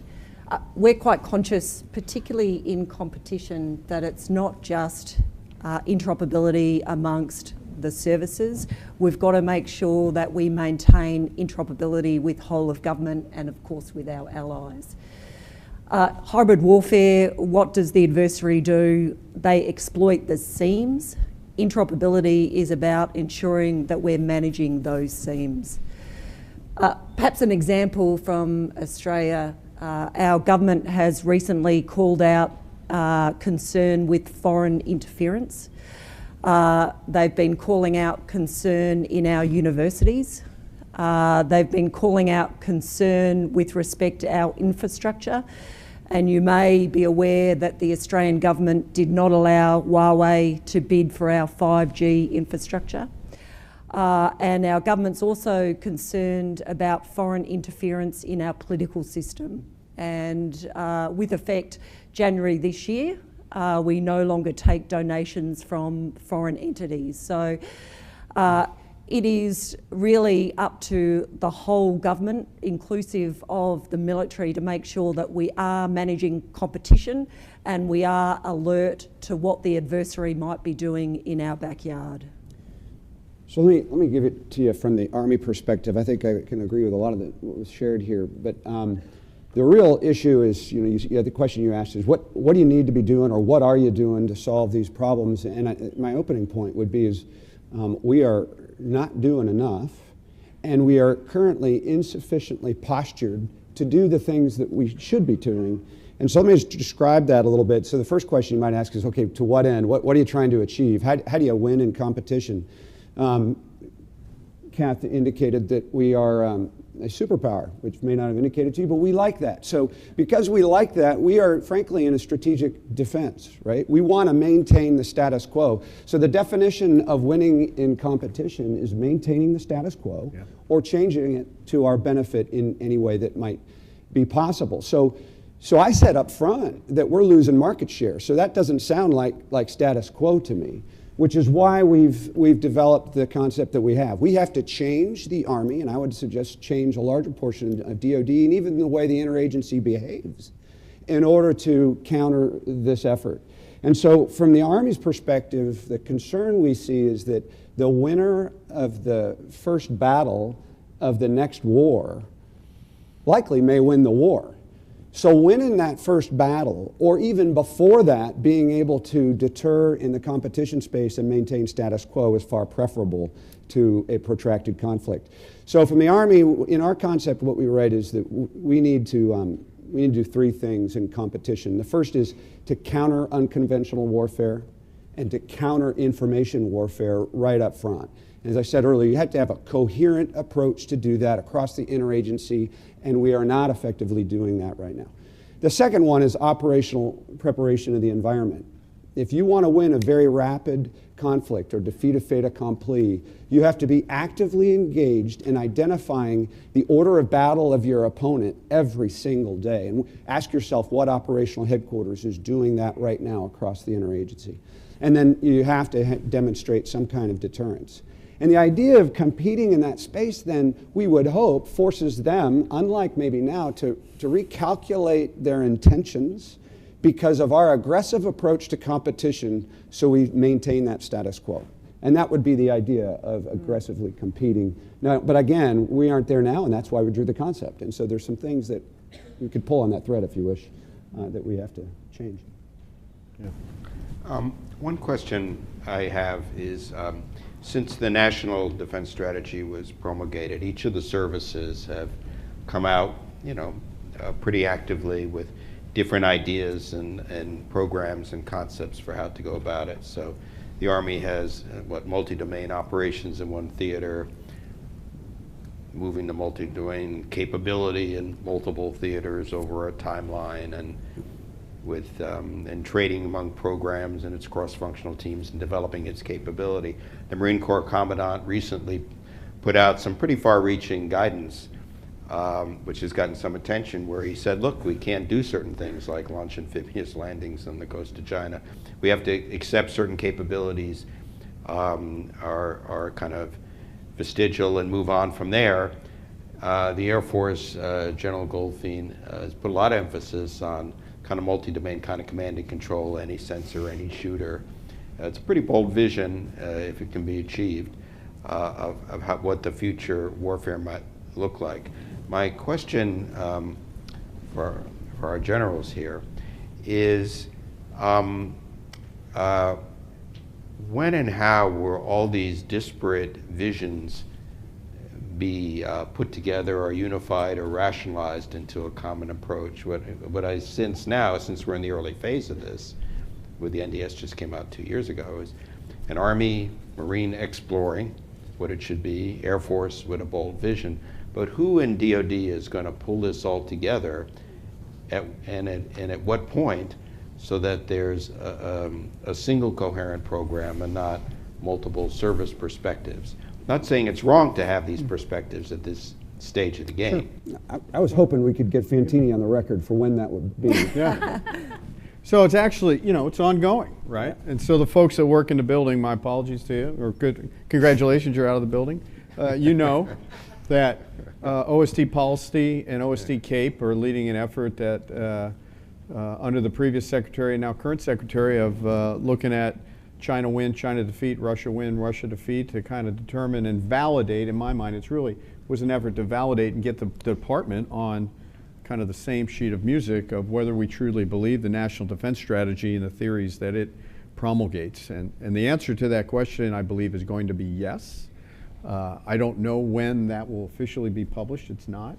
E: We're quite conscious, particularly in competition, that it's not just interoperability amongst the services. We've got to make sure that we maintain interoperability with whole of government and of course with our allies. Hybrid warfare, what does the adversary do? They exploit the seams. Interoperability is about ensuring that we're managing those seams. Perhaps an example from Australia, our government has recently called out concern with foreign interference. They've been calling out concern in our universities. They've been calling out concern with respect to our infrastructure. And you may be aware that the Australian government did not allow Huawei to bid for our 5G infrastructure. And our government's also concerned about foreign interference in our political system. And with effect January this year, we no longer take donations from foreign entities. So it is really up to the whole government, inclusive of the military, to make sure that we are managing competition and we are alert to what the adversary might be doing in our backyard.
A: So let me give it to you from the Army perspective. I think I can agree with a lot of what was shared here, but the real issue is, the question you asked is what do you need to be doing, or what are you doing to solve these problems? And my opening point would be is we are not doing enough, and we are currently insufficiently postured to do the things that we should be doing. And so let me just describe that a little bit. So the first question you might ask is, okay, to what end? What are you trying to achieve? How do you win in competition? Kath indicated that we are a superpower, which may not have indicated to you, but we like that. So because we like that, we are frankly in a strategic defense, right? We want to maintain the status quo. So the definition of winning in competition is maintaining the status quo, or changing it to our benefit in any way that might be possible. So I said up front that we're losing market share. So that doesn't sound like status quo to me, which is why we've developed the concept that we have. We have to change the Army, and I would suggest change a larger portion of DoD and even the way the interagency behaves in order to counter this effort. And so from the Army's perspective, the concern we see is that the winner of the first battle of the next war likely may win the war. So winning that first battle, or even before that, being able to deter in the competition space and maintain status quo is far preferable to a protracted conflict. So from the Army, in our concept, what we write is that we need to do three things in competition. The first is to counter unconventional warfare and to counter information warfare right up front. As I said earlier, you have to have a coherent approach to do that across the interagency, and we are not effectively doing that right now. The second one is operational preparation of the environment. If you want to win a very rapid conflict or defeat a fait accompli, you have to be actively engaged in identifying the order of battle of your opponent every single day. And ask yourself what operational headquarters is doing that right now across the interagency. And then you have to demonstrate some kind of deterrence. And the idea of competing in that space then, we would hope, forces them, unlike maybe now, to recalculate their intentions because of our aggressive approach to competition, so we maintain that status quo. And that would be the idea of aggressively competing. Now, but again, we aren't there now, and that's why we drew the concept. And so there's some things that you could pull on that thread, if you wish, that we have to change.
D: Yeah.
B: One question I have is, since the National Defense Strategy was promulgated, each of the services have come out, pretty actively with different ideas and programs and concepts for how to go about it. So the Army has multi-domain operations in one theater, moving to multi-domain capability in multiple theaters over a timeline, and with and trading among programs and its cross-functional teams and developing its capability. The Marine Corps Commandant recently put out some pretty far-reaching guidance, which has gotten some attention, where he said, look, we can't do certain things like launch amphibious landings on the coast of China. We have to accept certain capabilities are kind of vestigial and move on from there. The Air Force, General Goldfein, has put a lot of emphasis on kind of multi-domain kind of command and control, any sensor, any shooter, It's a pretty bold vision, if it can be achieved, of what the future warfare might look like. My question for our generals here is, when and how will all these disparate visions be put together or unified or rationalized into a common approach? What I sense now, since we're in the early phase of this, where the NDS just came out 2 years ago, is an Army, Marine exploring what it should be, Air Force with a bold vision, but who in DoD is going to pull this all together and at what point, so that there's a single coherent program and not multiple service perspectives? Not saying it's wrong to have these perspectives at this stage of the game.
A: I was hoping we could get Fantini on the record for when that would be.
D: Yeah. So it's actually, it's ongoing, right? And so the folks that work in the building, my apologies to you, or congratulations, you're out of the building. You know that OSD Policy and OSD CAPE are leading an effort that under the previous secretary and now current secretary of looking at China win, China defeat, Russia win, Russia defeat, to kind of determine and validate. In my mind, it's really was an effort to validate and get the department on kind of the same sheet of music of whether we truly believe the national defense strategy and the theories that it promulgates. And the answer to that question, I believe, is going to be yes. I don't know when that will officially be published. It's not.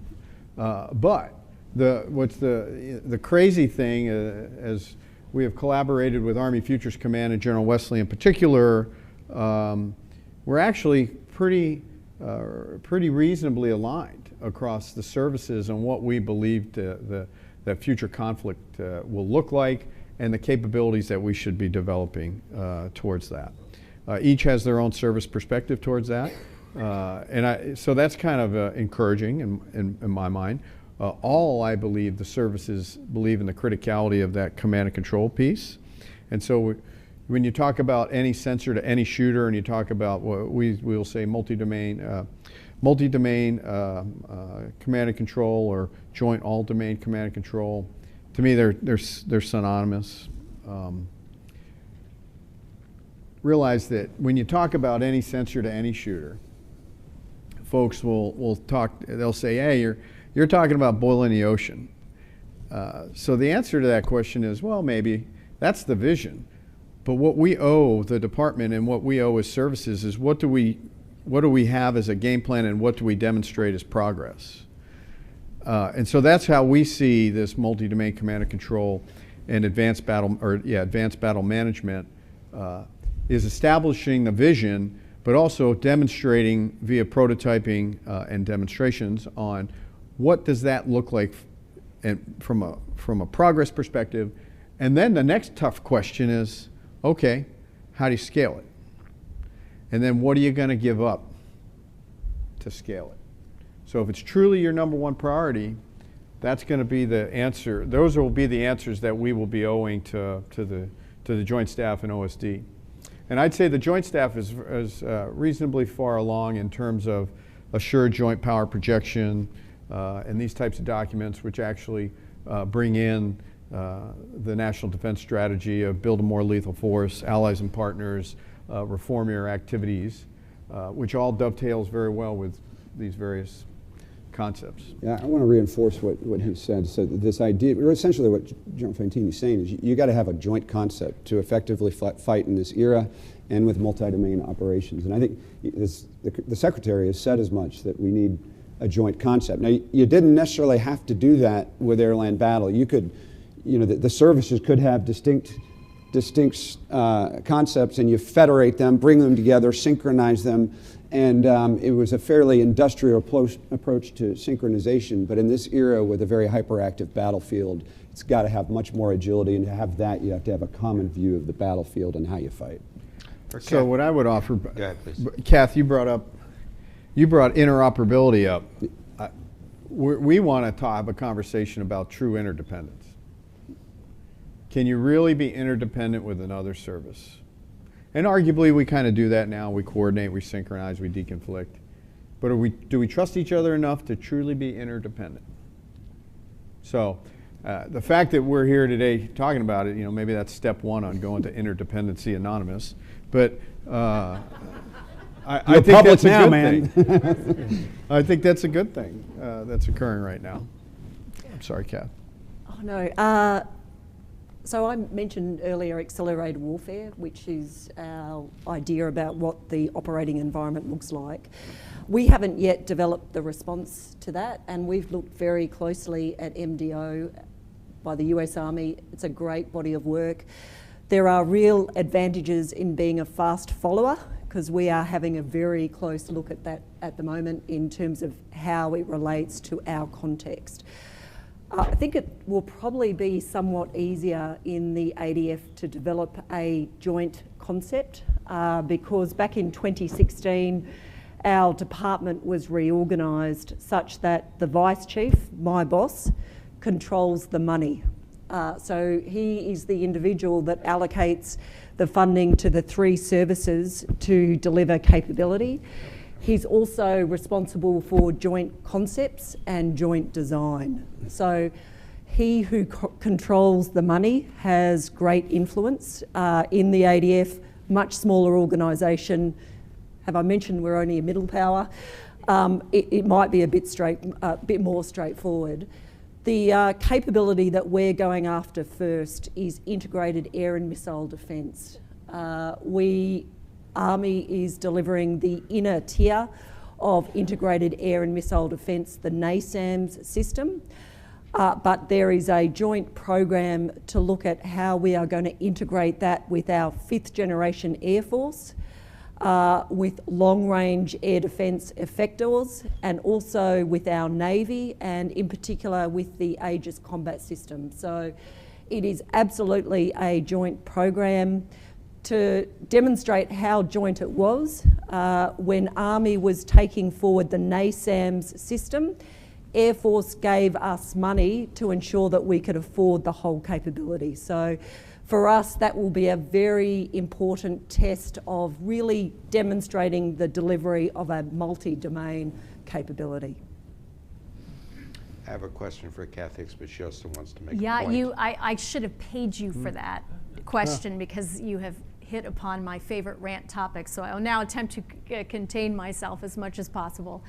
D: But what's the crazy thing, as we have collaborated with Army Futures Command and General Wesley in particular, we're actually pretty reasonably aligned across the services on what we believe the future conflict will look like and the capabilities that we should be developing towards that. Each has their own service perspective towards that. So that's kind of encouraging in my mind. I believe the services believe in the criticality of that command and control piece. And so when you talk about any sensor to any shooter, and you talk about what we'll say multi-domain command and control, or joint all-domain command and control, to me they're synonymous. Realize that when you talk about any sensor to any shooter, folks will talk. They'll say, "Hey, you're talking about boiling the ocean." So the answer to that question is, well, maybe that's the vision. But what we owe the department and what we owe as services is what do we have as a game plan, and what do we demonstrate as progress? And so that's how we see this multi-domain command and control and advanced battle management is establishing the vision, but also demonstrating via prototyping and demonstrations on what does that look like, and from a progress perspective. And then the next tough question is, okay, how do you scale it? And then what are you going to give up to scale it? So if it's truly your number one priority, that's going to be the answer. Those will be the answers that we will be owing to the Joint Staff and OSD. And I'd say the Joint Staff is reasonably far along in terms of assured joint power projection and these types of documents, which actually bring in the national defense strategy of build a more lethal force, allies and partners, reform your activities, which all dovetails very well with these various concepts.
A: Yeah, I want to reinforce what he said. So this idea, or essentially what General Fantini is saying, is you got to have a joint concept to effectively fight in this era and with multi-domain operations. And I think the Secretary has said as much, that we need a joint concept. Now, you didn't necessarily have to do that with air-land battle. You could, the services could have distinct concepts, and you federate them, bring them together, synchronize them. And it was a fairly industrial approach to synchronization. But in this era with a very hyperactive battlefield, it's got to have much more agility. And to have that, you have to have a common view of the battlefield and how you fight.
D: So what I would offer,
B: Go ahead, please.
D: Kath, you brought interoperability up. We want to have a conversation about true interdependence. Can you really be interdependent with another service? And arguably, we kind of do that now. We coordinate, we synchronize, we deconflict. But do we trust each other enough to truly be interdependent? So The fact that we're here today talking about it, maybe that's step one on going to Interdependency Anonymous. But I think
A: public
D: that's a
A: now,
D: good
A: man.
D: thing. I think that's a good thing that's occurring right now. I'm sorry, Kath.
E: Oh, no. So I mentioned earlier accelerated warfare, which is our idea about what the operating environment looks like. We haven't yet developed the response to that, and we've looked very closely at MDO by the US Army. It's a great body of work. There are real advantages in being a fast follower, because we are having a very close look at that at the moment in terms of how it relates to our context. I think it will probably be somewhat easier in the ADF to develop a joint concept because back in 2016, our department was reorganised such that the Vice Chief, my boss, controls the money. So he is the individual that allocates the funding to the 3 services to deliver capability. He's also responsible for joint concepts and joint design. So he who controls the money has great influence in the ADF, much smaller organisation. Have I mentioned we're only a middle power? It might be a bit more straightforward. The capability that we're going after first is integrated air and missile defence. Army is delivering the inner tier of integrated air and missile defence, the NASAMS system, but there is a joint program to look at how we are going to integrate that with our 5th generation Air Force, with long-range air defence effectors, and also with our Navy, and in particular with the Aegis combat system. So it is absolutely a joint program. To demonstrate how joint it was, when Army was taking forward the NASAMS system, Air Force gave us money to ensure that we could afford the whole capability. So for us, that will be a very important test of really demonstrating the delivery of a multi-domain capability.
B: I have a question for Kathy, but she also wants to make a
C: Yeah,
B: point.
C: I should have paid you for that question because you have hit upon my favorite rant topic, so I'll now attempt to contain myself as much as possible.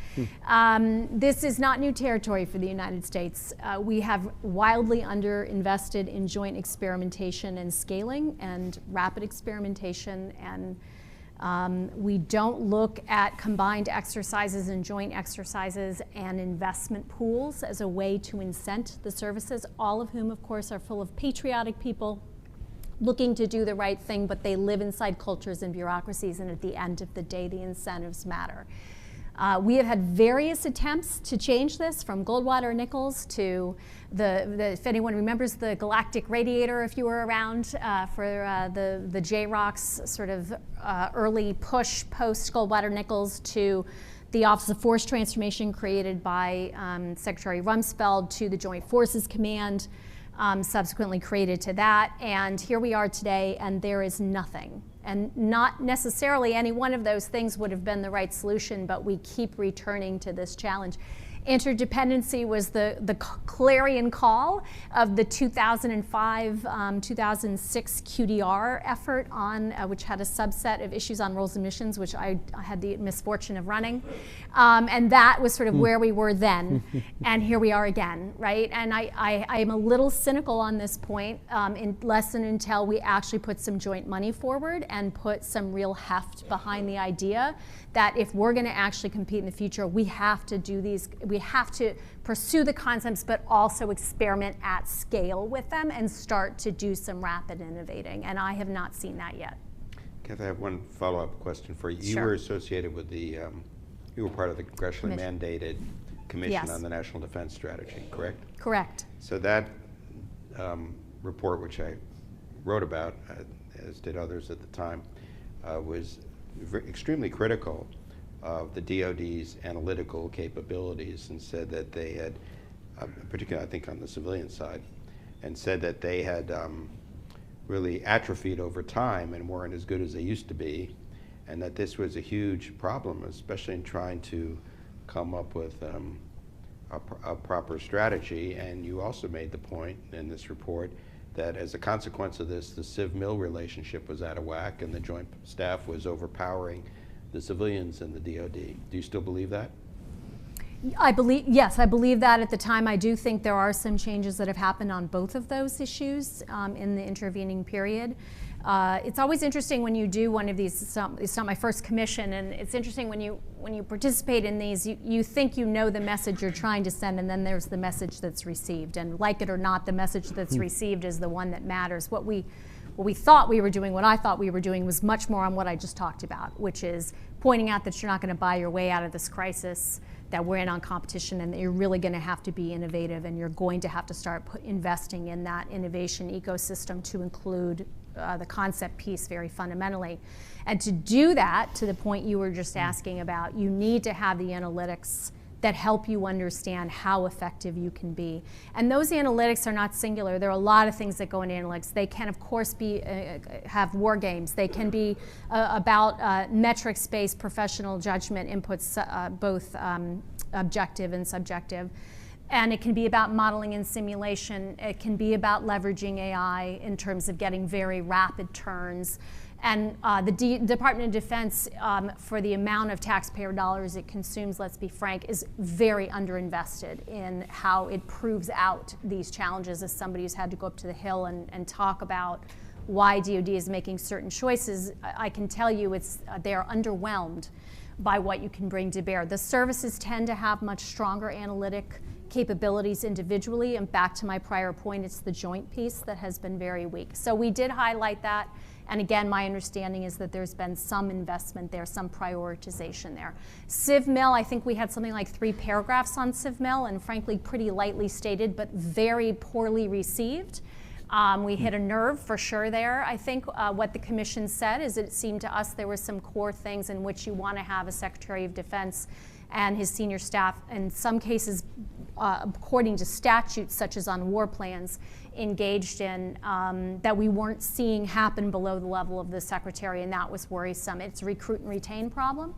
C: This is not new territory for the United States. We have wildly underinvested in joint experimentation and scaling and rapid experimentation, and we don't look at combined exercises and joint exercises and investment pools as a way to incent the services, all of whom, of course, are full of patriotic people looking to do the right thing, but they live inside cultures and bureaucracies, and at the end of the day, the incentives matter. We have had various attempts to change this, from Goldwater Nichols to if anyone remembers the Galactic Radiator, if you were around, for the JROC's sort of early push post Goldwater Nichols, to the Office of Force Transformation created by Secretary Rumsfeld, to the Joint Forces Command, subsequently created to that, and here we are today, and there is nothing. And not necessarily any one of those things would have been the right solution, but we keep returning to this challenge. Interdependency was the clarion call of the 2005-2006 QDR effort, which had a subset of issues on roles and missions, which I had the misfortune of running. And that was sort of where we were then, and here we are again, right? And I am a little cynical on this point, unless and until we actually put some joint money forward and put some real heft behind the idea that if we're going to actually compete in the future, we have to do these, we have to pursue the concepts, but also experiment at scale with them and start to do some rapid innovating. And I have not seen that yet.
B: Kathy, I have one follow-up question for you.
C: Sure.
B: You were associated with the, you were part of the congressionally mandated Commission
C: Yes.
B: on the National Defense Strategy, correct?
C: Correct.
B: So that report, which I wrote about, as did others at the time, was extremely critical of the DoD's analytical capabilities, and said that they had, particularly I think on the civilian side, and said that they had really atrophied over time and weren't as good as they used to be, and that this was a huge problem, especially in trying to come up with a proper strategy. And you also made the point in this report that as a consequence of this, the Civ-Mil relationship was out of whack and the Joint Staff was overpowering the civilians in the DoD. Do you still believe that?
C: Yes, I believe that at the time. I do think there are some changes that have happened on both of those issues in the intervening period. It's always interesting when you do one of these. It's not my first commission, and it's interesting when you participate in these. You think you know the message you're trying to send, and then there's the message that's received. And like it or not, the message that's received is the one that matters. What we thought we were doing, what I thought we were doing, was much more on what I just talked about, which is pointing out that you're not going to buy your way out of this crisis, that we're in on competition, and that you're really going to have to be innovative, and you're going to have to start investing in that innovation ecosystem to include the concept piece very fundamentally. And to do that, to the point you were just asking about, you need to have the analytics that help you understand how effective you can be. And those analytics are not singular. There are a lot of things that go into analytics. They can, of course, be have war games. They can be about metrics-based professional judgment inputs, both objective and subjective. And it can be about modeling and simulation. It can be about leveraging AI in terms of getting very rapid turns. And the Department of Defense, for the amount of taxpayer dollars it consumes, let's be frank, is very underinvested in how it proves out these challenges. As somebody who's had to go up to the Hill and talk about why DoD is making certain choices, I can tell you they are underwhelmed by what you can bring to bear. The services tend to have much stronger analytic capabilities individually, and back to my prior point, it's the joint piece that has been very weak. So we did highlight that, and again, my understanding is that there's been some investment there, some prioritization there. Civ-Mil, I think we had something like 3 paragraphs on Civ-Mil, and frankly pretty lightly stated, but very poorly received. We hit a nerve for sure there. I think what the commission said is it seemed to us there were some core things in which you want to have a Secretary of Defense and his senior staff, in some cases, according to statutes, such as on war plans, engaged in that we weren't seeing happen below the level of the Secretary, and that was worrisome. It's a recruit and retain problem.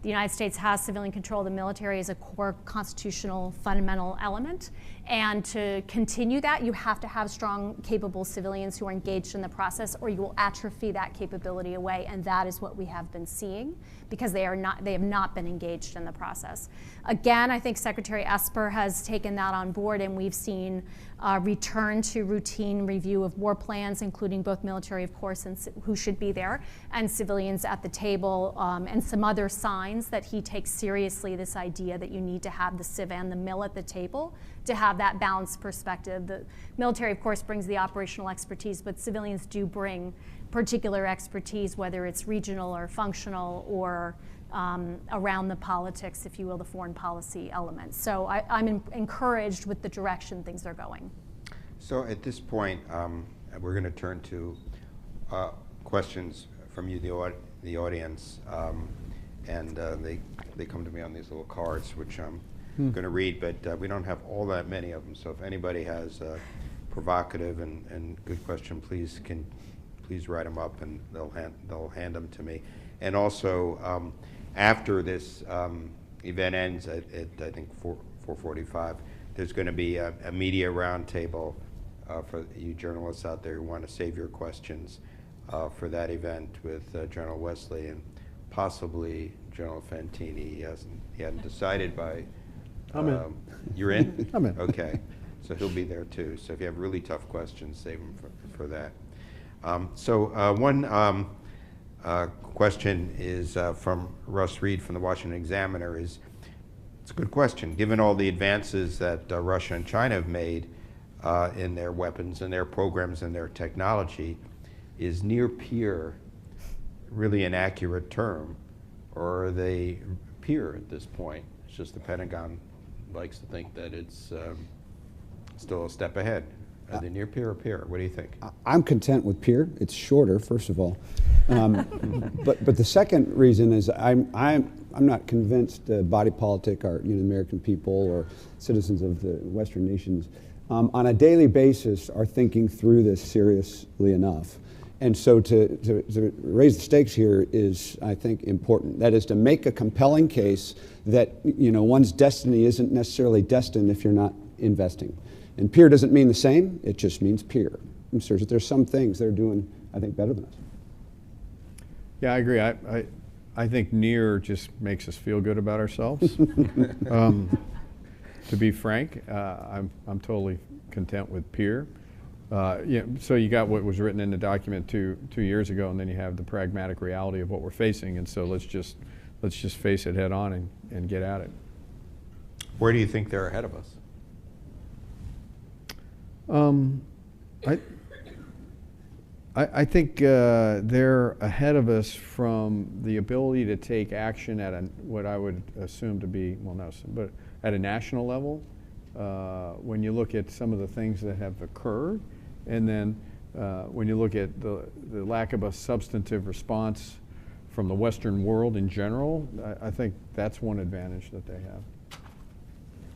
C: The United States has civilian control of the military as a core constitutional fundamental element. And to continue that, you have to have strong, capable civilians who are engaged in the process, or you will atrophy that capability away. And that is what we have been seeing, because they have not been engaged in the process. Again, I think Secretary Esper has taken that on board, and we've seen return to routine review of war plans, including both military, of course, and who should be there, and civilians at the table, and some other signs that he takes seriously this idea that you need to have the Civ and the Mil at the table to have that balanced perspective. The military, of course, brings the operational expertise, but civilians do bring particular expertise, whether it's regional or functional or around the politics, if you will, the foreign policy elements. So I'm encouraged with the direction things are going.
B: So at this point, we're going to turn to questions from you, the audience, and they come to me on these little cards, which I'm going to read, but we don't have all that many of them. So if anybody has a provocative and good question, please write them up, and they'll hand them to me. And also, after this event ends at I think 4:45, there's going to be a media roundtable for you journalists out there who want to save your questions for that event with General Wesley and possibly General Fantini. He hadn't decided by.
D: I'm in.
B: You're in?
D: I'm in.
B: Okay, so he'll be there too. So if you have really tough questions, save them for that. One question is from Russ Reed from the Washington Examiner. It's a good question. Given all the advances that Russia and China have made in their weapons and their programs and their technology, is near peer really an accurate term, or are they peer at this point? It's just the Pentagon likes to think that it's still a step ahead. Are they near peer or peer? What do you think?
A: I'm content with peer. It's shorter, first of all. But the second reason is I'm not convinced body politic or the American people or citizens of the Western nations on a daily basis are thinking through this seriously enough. And so to raise the stakes here is, I think, important. That is to make a compelling case that one's destiny isn't necessarily destined if you're not investing. And peer doesn't mean the same, it just means peer. And so there's some things they're doing, I think, better than us.
D: Yeah, I agree. I think near just makes us feel good about ourselves. To be frank, I'm totally content with peer. So you got what was written in the document two years ago, and then you have the pragmatic reality of what we're facing. And so let's just face it head on and get at it.
B: Where do you think they're ahead of us?
D: I think they're ahead of us from the ability to take action at what I would assume to be, but at a national level. When you look at some of the things that have occurred, and then when you look at the lack of a substantive response from the Western world in general, I think that's one advantage that they have.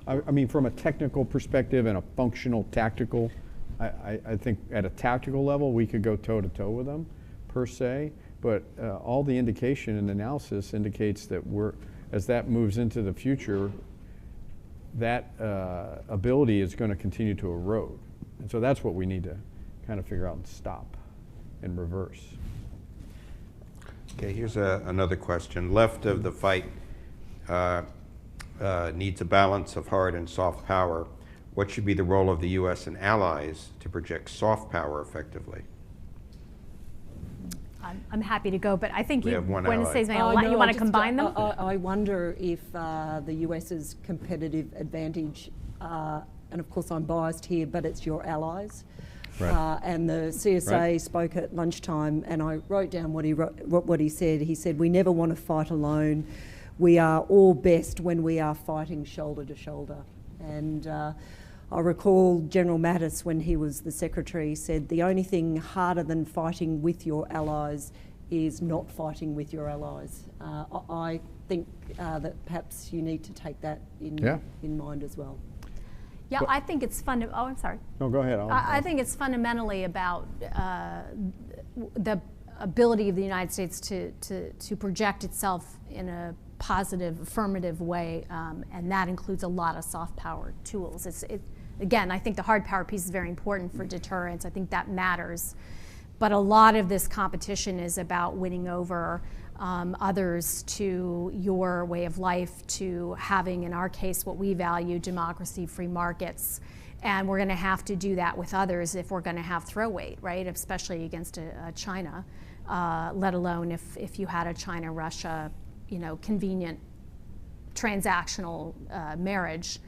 D: I mean, from a technical perspective and a functional, tactical, I think at a tactical level we could go toe-to-toe with them, per se, but all the indication and analysis indicates that as that moves into the future, that ability is going to continue to erode. And so that's what we need to kind of figure out and stop and reverse.
B: Okay, here's another question. Left of the fight needs a balance of hard and soft power. What should be the role of the U.S. and allies to project soft power effectively?
C: I'm happy to go, but I think
B: We have one
C: when it
B: ally.
C: says you
E: No,
C: want to combine them?
E: I wonder if the US's competitive advantage, and of course I'm biased here, but it's your allies.
D: Right.
E: And the CSA spoke at lunchtime, and I wrote down what he said. He said, "We never want to fight alone. We are all best when we are fighting shoulder to shoulder." And I recall General Mattis, when he was the secretary, said the only thing harder than fighting with your allies is not fighting with your allies. I think that perhaps you need to take that in mind as well.
C: Yeah, I think it's I'm sorry.
D: No, go ahead.
C: I think it's fundamentally about the ability of the United States to project itself in a positive, affirmative way, and that includes a lot of soft power tools. Again, I think the hard power piece is very important for deterrence. I think that matters. But a lot of this competition is about winning over others to your way of life, to having, in our case, what we value, democracy, free markets. And we're going to have to do that with others if we're going to have throw weight, right? Especially against China, let alone if you had a China-Russia, convenient transactional marriage.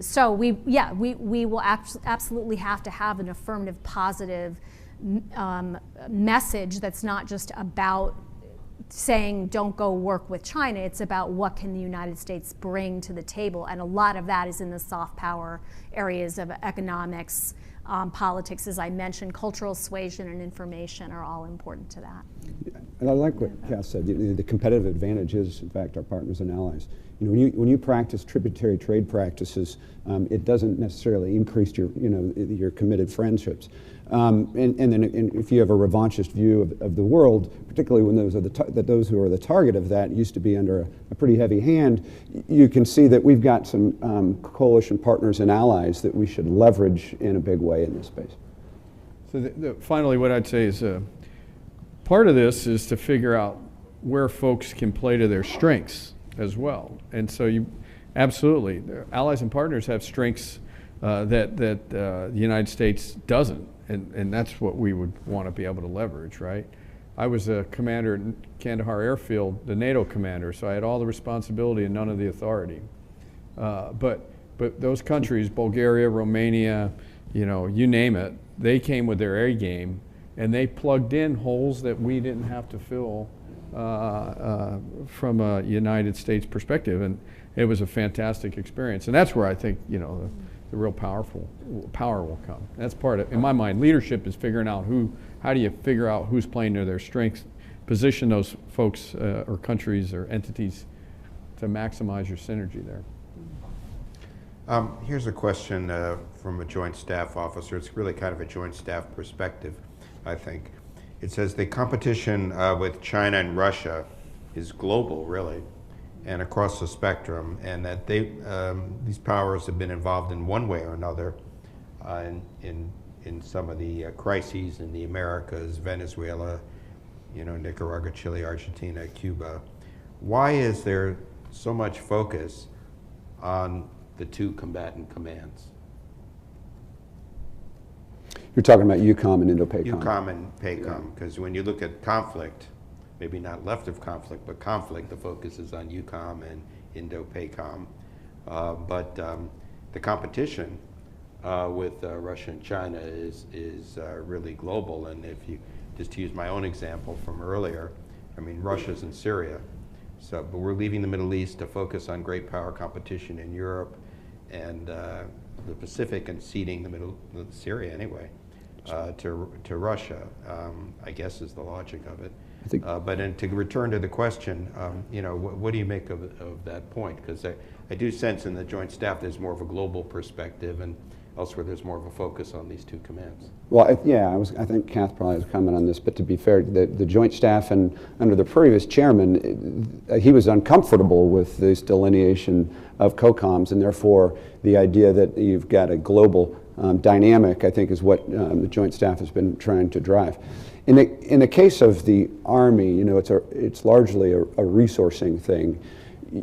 C: So we will absolutely have to have an affirmative, positive message that's not just about saying don't go work with China. It's about what can the United States bring to the table, and a lot of that is in the soft power areas of economics, politics, as I mentioned. Cultural suasion and information are all important to that.
A: And I like what Cass said. The competitive advantage is, in fact, our partners and allies. When you practice tributary trade practices, it doesn't necessarily increase your committed friendships. And then if you have a revanchist view of the world, particularly when those who are the target of that used to be under a pretty heavy hand, you can see that we've got some coalition partners and allies that we should leverage in a big way in this space.
D: So finally, what I'd say is part of this is to figure out where folks can play to their strengths as well. And so absolutely, allies and partners have strengths that the United States doesn't. And that's what we would want to be able to leverage, right? I was a commander at Kandahar Airfield, the NATO commander, so I had all the responsibility and none of the authority. But those countries, Bulgaria, Romania, you name it, they came with their A game, and they plugged in holes that we didn't have to fill from a United States perspective, and it was a fantastic experience. And that's where I think the real power will come. That's part of, in my mind, leadership is figuring out how do you figure out who's playing to their strengths, position those folks or countries or entities to maximize your synergy there.
B: Here's a question from a Joint Staff Officer. It's really kind of a Joint Staff perspective, I think. It says the competition with China and Russia is global, really, and across the spectrum, and that these powers have been involved in one way or another in some of the crises in the Americas, Venezuela, Nicaragua, Chile, Argentina, Cuba. Why is there so much focus on the two combatant commands?
A: You're talking about EUCOM and INDOPACOM.
B: EUCOM and PACOM, because when you look at conflict, maybe not left of conflict, but conflict, the focus is on EUCOM and INDOPACOM. But the competition with Russia and China is really global. And if you, just to use my own example from earlier, I mean, Russia's in Syria. But we're leaving the Middle East to focus on great power competition in Europe and the Pacific, and ceding Syria anyway, to Russia, I guess is the logic of it.
A: I think
B: but to return to the question, what do you make of that point? Because I do sense in the Joint Staff there's more of a global perspective, and elsewhere there's more of a focus on these two commands.
A: Well, I think Kath probably has a comment on this, but to be fair, the Joint Staff and under the previous chairman, he was uncomfortable with this delineation of COCOMs, and therefore the idea that you've got a global dynamic, I think, is what the Joint Staff has been trying to drive. In the case of the Army, it's largely a resourcing thing.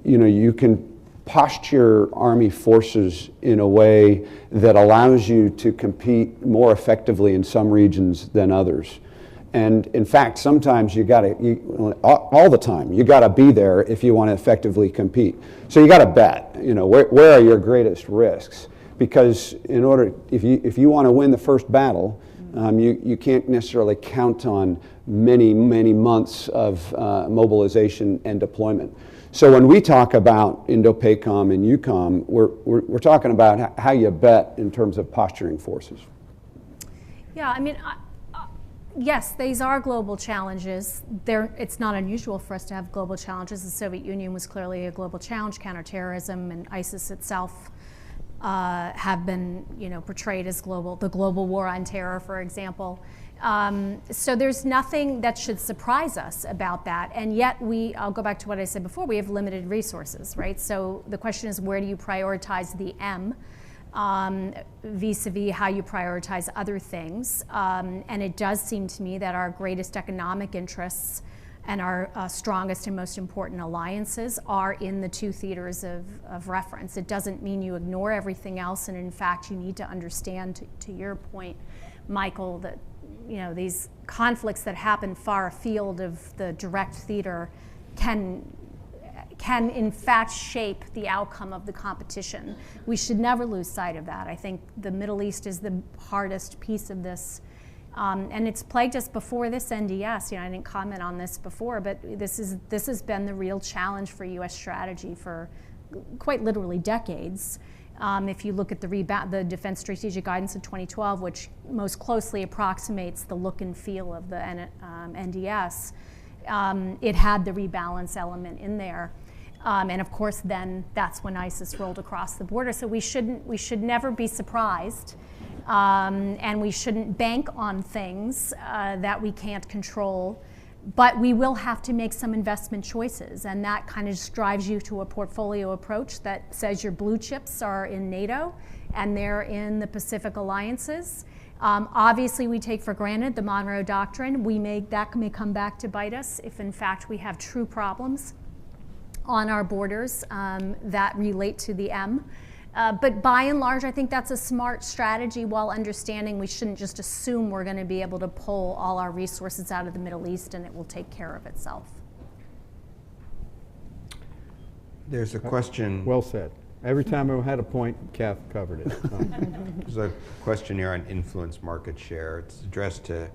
A: You can posture Army forces in a way that allows you to compete more effectively in some regions than others. And in fact, sometimes all the time, you gotta be there if you want to effectively compete. So you gotta bet, where are your greatest risks? Because if you want to win the first battle, you can't necessarily count on many months of mobilization and deployment. So when we talk about INDOPACOM and EUCOM, we're talking about how you bet in terms of posturing forces.
C: Yeah, I mean, yes, these are global challenges. It's not unusual for us to have global challenges. The Soviet Union was clearly a global challenge. Counterterrorism and ISIS itself have been, portrayed as the global war on terror, for example. So there's nothing that should surprise us about that. And yet I'll go back to what I said before, we have limited resources, right? So the question is, where do you prioritize the M vis-a-vis how you prioritize other things? And it does seem to me that our greatest economic interests and our strongest and most important alliances are in the two theaters of reference. It doesn't mean you ignore everything else, and in fact, you need to understand, to your point, Michael, that these conflicts that happen far afield of the direct theater can in fact shape the outcome of the competition. We should never lose sight of that. I think the Middle East is the hardest piece of this. And it's plagued us before this NDS. I didn't comment on this before, but this has been the real challenge for U.S. strategy for quite literally decades. If you look at the Defense Strategic Guidance of 2012, which most closely approximates the look and feel of the NDS, it had the rebalance element in there. And of course, then that's when ISIS rolled across the border. So we should never be surprised. And we shouldn't bank on things that we can't control, but we will have to make some investment choices, and that kind of just drives you to a portfolio approach that says your blue chips are in NATO and they're in the Pacific alliances. Obviously, we take for granted the Monroe Doctrine. That may come back to bite us if in fact we have true problems on our borders that relate to the M. But by and large, I think that's a smart strategy, while understanding we shouldn't just assume we're going to be able to pull all our resources out of the Middle East and it will take care of itself.
B: There's a question.
D: Well said. Every time I had a point, Kath covered it.
B: There's a question here on influence market share. It's addressed to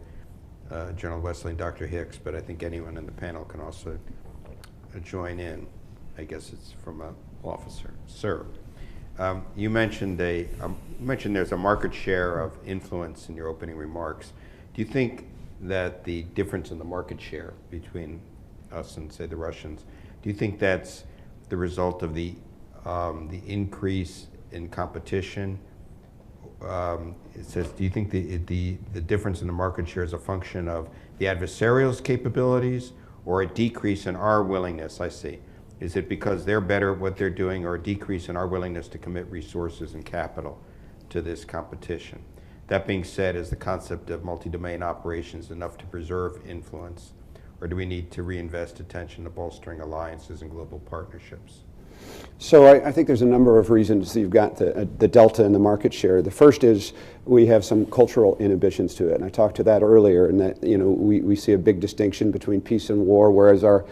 B: General Wesley and Dr. Hicks, but I think anyone in the panel can also join in. I guess it's from an officer. Sir. You mentioned there's a market share of influence in your opening remarks. Do you think that the difference in the market share between us and, say, the Russians, do you think that's the result of the increase in competition, it says, do you think the difference in the market share is a function of the adversarial's capabilities or a decrease in our willingness? I see. Is it because they're better at what they're doing, or a decrease in our willingness to commit resources and capital to this competition? That being said, is the concept of multi-domain operations enough to preserve influence, or do we need to reinvest attention to bolstering alliances and global partnerships?
A: So I think there's a number of reasons you've got the delta in the market share. The first is we have some cultural inhibitions to it, and I talked to that earlier, and that we see a big distinction between peace and war, whereas our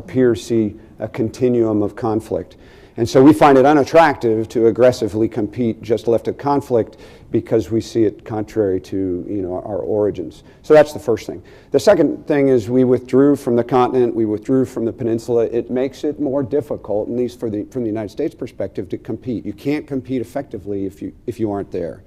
A: peers see a continuum of conflict. And so we find it unattractive to aggressively compete just left of conflict because we see it contrary to our origins. So that's the first thing. The second thing is we withdrew from the continent, we withdrew from the peninsula. It makes it more difficult, at least from the United States perspective, to compete. You can't compete effectively if you aren't there.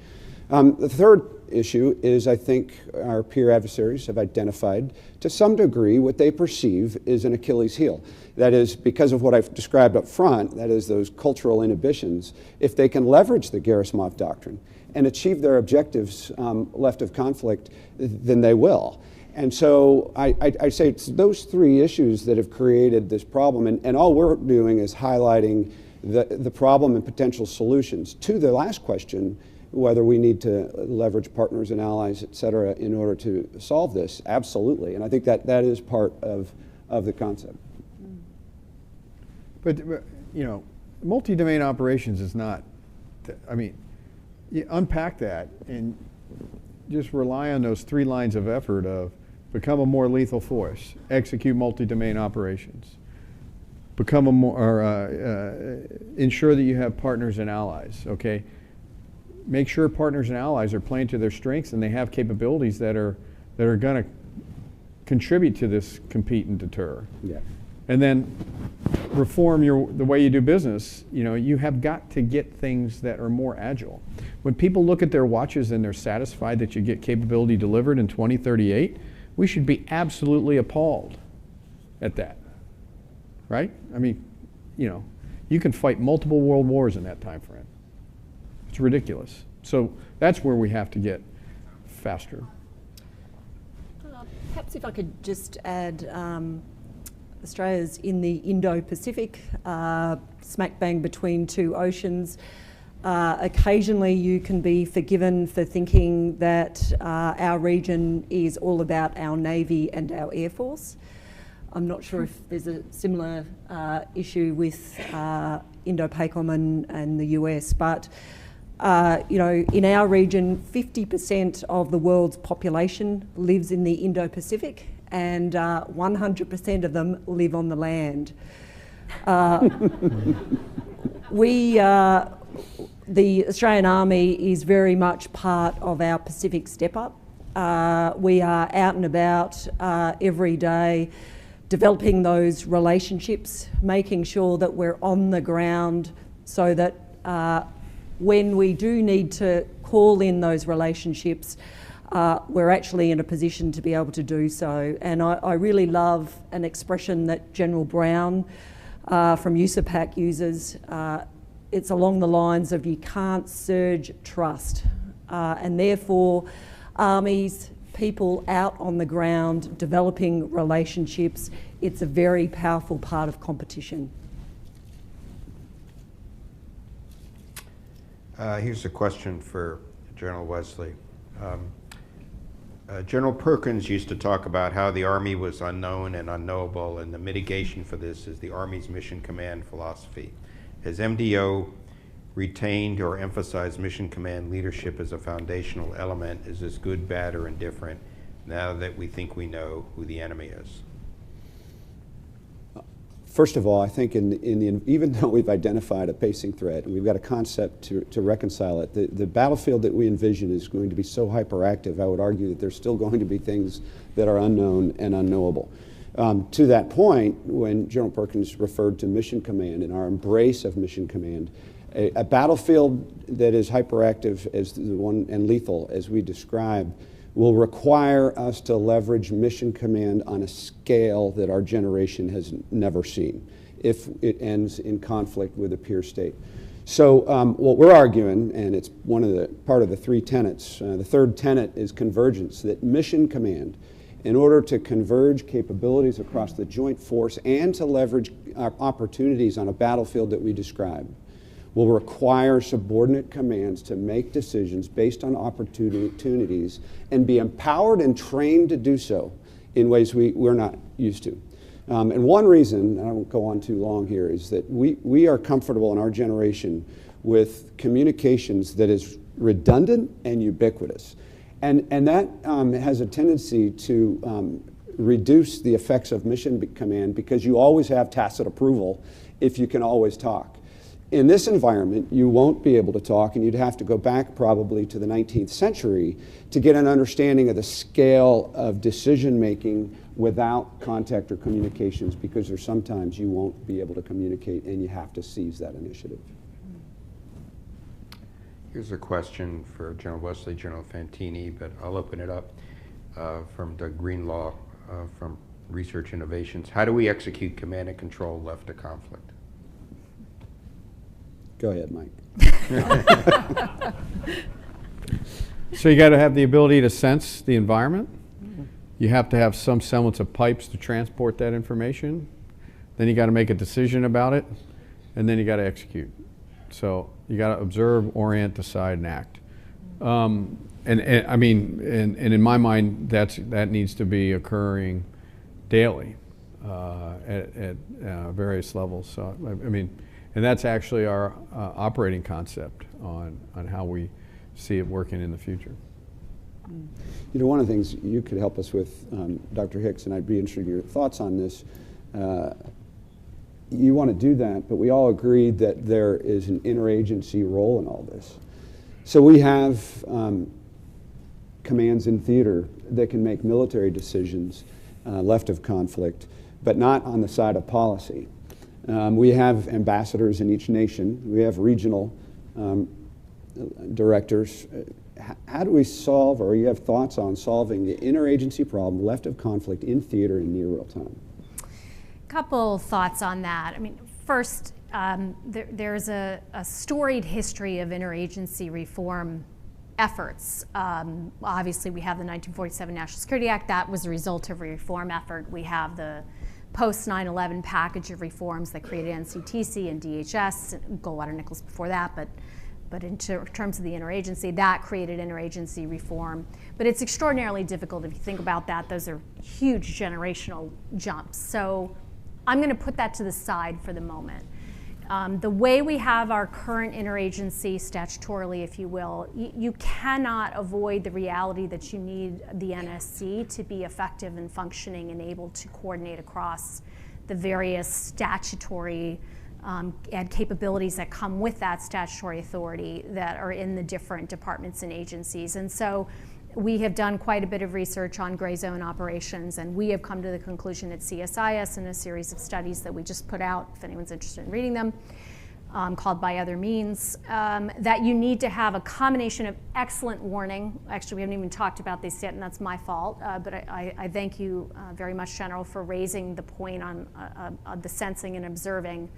A: The third issue is I think our peer adversaries have identified to some degree what they perceive is an Achilles heel. That is, because of what I've described up front, that is those cultural inhibitions, if they can leverage the Gerasimov doctrine and achieve their objectives left of conflict, then they will. And so I say it's those three issues that have created this problem, and all we're doing is highlighting the problem and potential solutions. To the last question, whether we need to leverage partners and allies, et cetera, in order to solve this, absolutely. And I think that is part of the concept.
D: But multi-domain operations is not, you unpack that and just rely on those three lines of effort of become a more lethal force, execute multi-domain operations, become a more, ensure that you have partners and allies, okay? Make sure partners and allies are playing to their strengths and they have capabilities that are going to contribute to this compete and deter.
A: Yeah.
D: And then reform the way you do business. You have got to get things that are more agile. When people look at their watches and they're satisfied that you get capability delivered in 2038, we should be absolutely appalled at that, right? You can fight multiple world wars in that time frame. It's ridiculous. So that's where we have to get faster.
E: Perhaps if I could just add, Australia's in the Indo-Pacific, smack bang between two oceans. Occasionally you can be forgiven for thinking that our region is all about our Navy and our Air Force. I'm not sure if there's a similar issue with Indo-PACOM and the US, but in our region, 50% of the world's population lives in the Indo-Pacific, and 100% of them live on the land. The Australian Army is very much part of our Pacific Step Up. We are out and about every day developing those relationships, making sure that we're on the ground so that when we do need to call in those relationships, we're actually in a position to be able to do so. And I really love an expression that General Brown from USAPAC uses. It's along the lines of you can't surge trust. And therefore, armies, people out on the ground, developing relationships, it's a very powerful part of competition.
B: Here's a question for General Wesley. General Perkins used to talk about how the Army was unknown and unknowable, and the mitigation for this is the Army's mission command philosophy. Has MDO retained or emphasized mission command leadership as a foundational element? Is this good, bad, or indifferent now that we think we know who the enemy is?
A: First of all, I think even though we've identified a pacing threat and we've got a concept to reconcile it, the battlefield that we envision is going to be so hyperactive, I would argue that there's still going to be things that are unknown and unknowable. To that point, when General Perkins referred to mission command and our embrace of mission command, a battlefield that is hyperactive as the one and lethal as we described will require us to leverage mission command on a scale that our generation has never seen if it ends in conflict with a peer state. So what we're arguing, and it's part of the three tenets, the third tenet is convergence, that Mission Command, in order to converge capabilities across the joint force and to leverage opportunities on a battlefield that we described, will require subordinate commands to make decisions based on opportunities and be empowered and trained to do so in ways we're not used to. And one reason, and I won't go on too long here, is that we are comfortable in our generation with communications that is redundant and ubiquitous. And that has a tendency to reduce the effects of Mission Command because you always have tacit approval if you can always talk. In this environment, you won't be able to talk, and you'd have to go back probably to the 19th century to get an understanding of the scale of decision-making without contact or communications, because there's sometimes you won't be able to communicate and you have to seize that initiative.
B: Here's a question for General Wesley, General Fantini, but I'll open it up from Doug Greenlaw from Research Innovations. How do we execute command and control left of conflict?
A: Go ahead, Mike.
D: So you got to have the ability to sense the environment. You have to have some semblance of pipes to transport that information. Then you got to make a decision about it, and then you got to execute. So you got to observe, orient, decide, and act. And in my mind, that needs to be occurring daily at various levels. So and that's actually our operating concept on how we see it working in the future.
A: You know, one of the things you could help us with, Dr. Hicks, and I'd be interested in your thoughts on this. You want to do that, but we all agreed that there is an interagency role in all this. So we have commands in theater that can make military decisions left of conflict, but not on the side of policy. We have ambassadors in each nation. We have regional directors. How do we solve, or you have thoughts on solving the interagency problem left of conflict in theater in near real time?
C: Couple thoughts on that. I mean, first, there's a storied history of interagency reform efforts. Obviously, we have the 1947 National Security Act. That was a result of a reform effort. We have the post 9/11 package of reforms that created NCTC and DHS, Goldwater-Nichols before that, but in terms of the interagency, that created interagency reform. But it's extraordinarily difficult if you think about that. Those are huge generational jumps. So I'm going to put that to the side for the moment. The way we have our current interagency statutorily, if you will, you cannot avoid the reality that you need the NSC to be effective and functioning and able to coordinate across the various statutory and capabilities that come with that statutory authority that are in the different departments and agencies. And so we have done quite a bit of research on gray zone operations, and we have come to the conclusion at CSIS in a series of studies that we just put out, if anyone's interested in reading them, called By Other Means, that you need to have a combination of excellent warning. Actually, we haven't even talked about this yet, and that's my fault, but I thank you very much, General, for raising the point on the sensing and observing.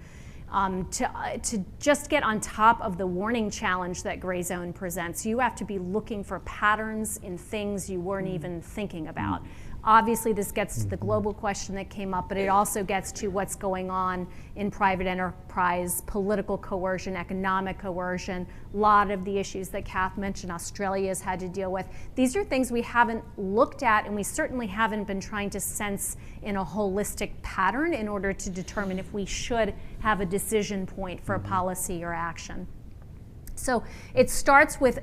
C: To just get on top of the warning challenge that gray zone presents, you have to be looking for patterns in things you weren't even thinking about. Obviously, this gets to the global question that came up, but it also gets to what's going on in private enterprise, political coercion, economic coercion, a lot of the issues that Kath mentioned Australia has had to deal with. These are things we haven't looked at, and we certainly haven't been trying to sense in a holistic pattern in order to determine if we should have a decision point for a policy or action. So it starts with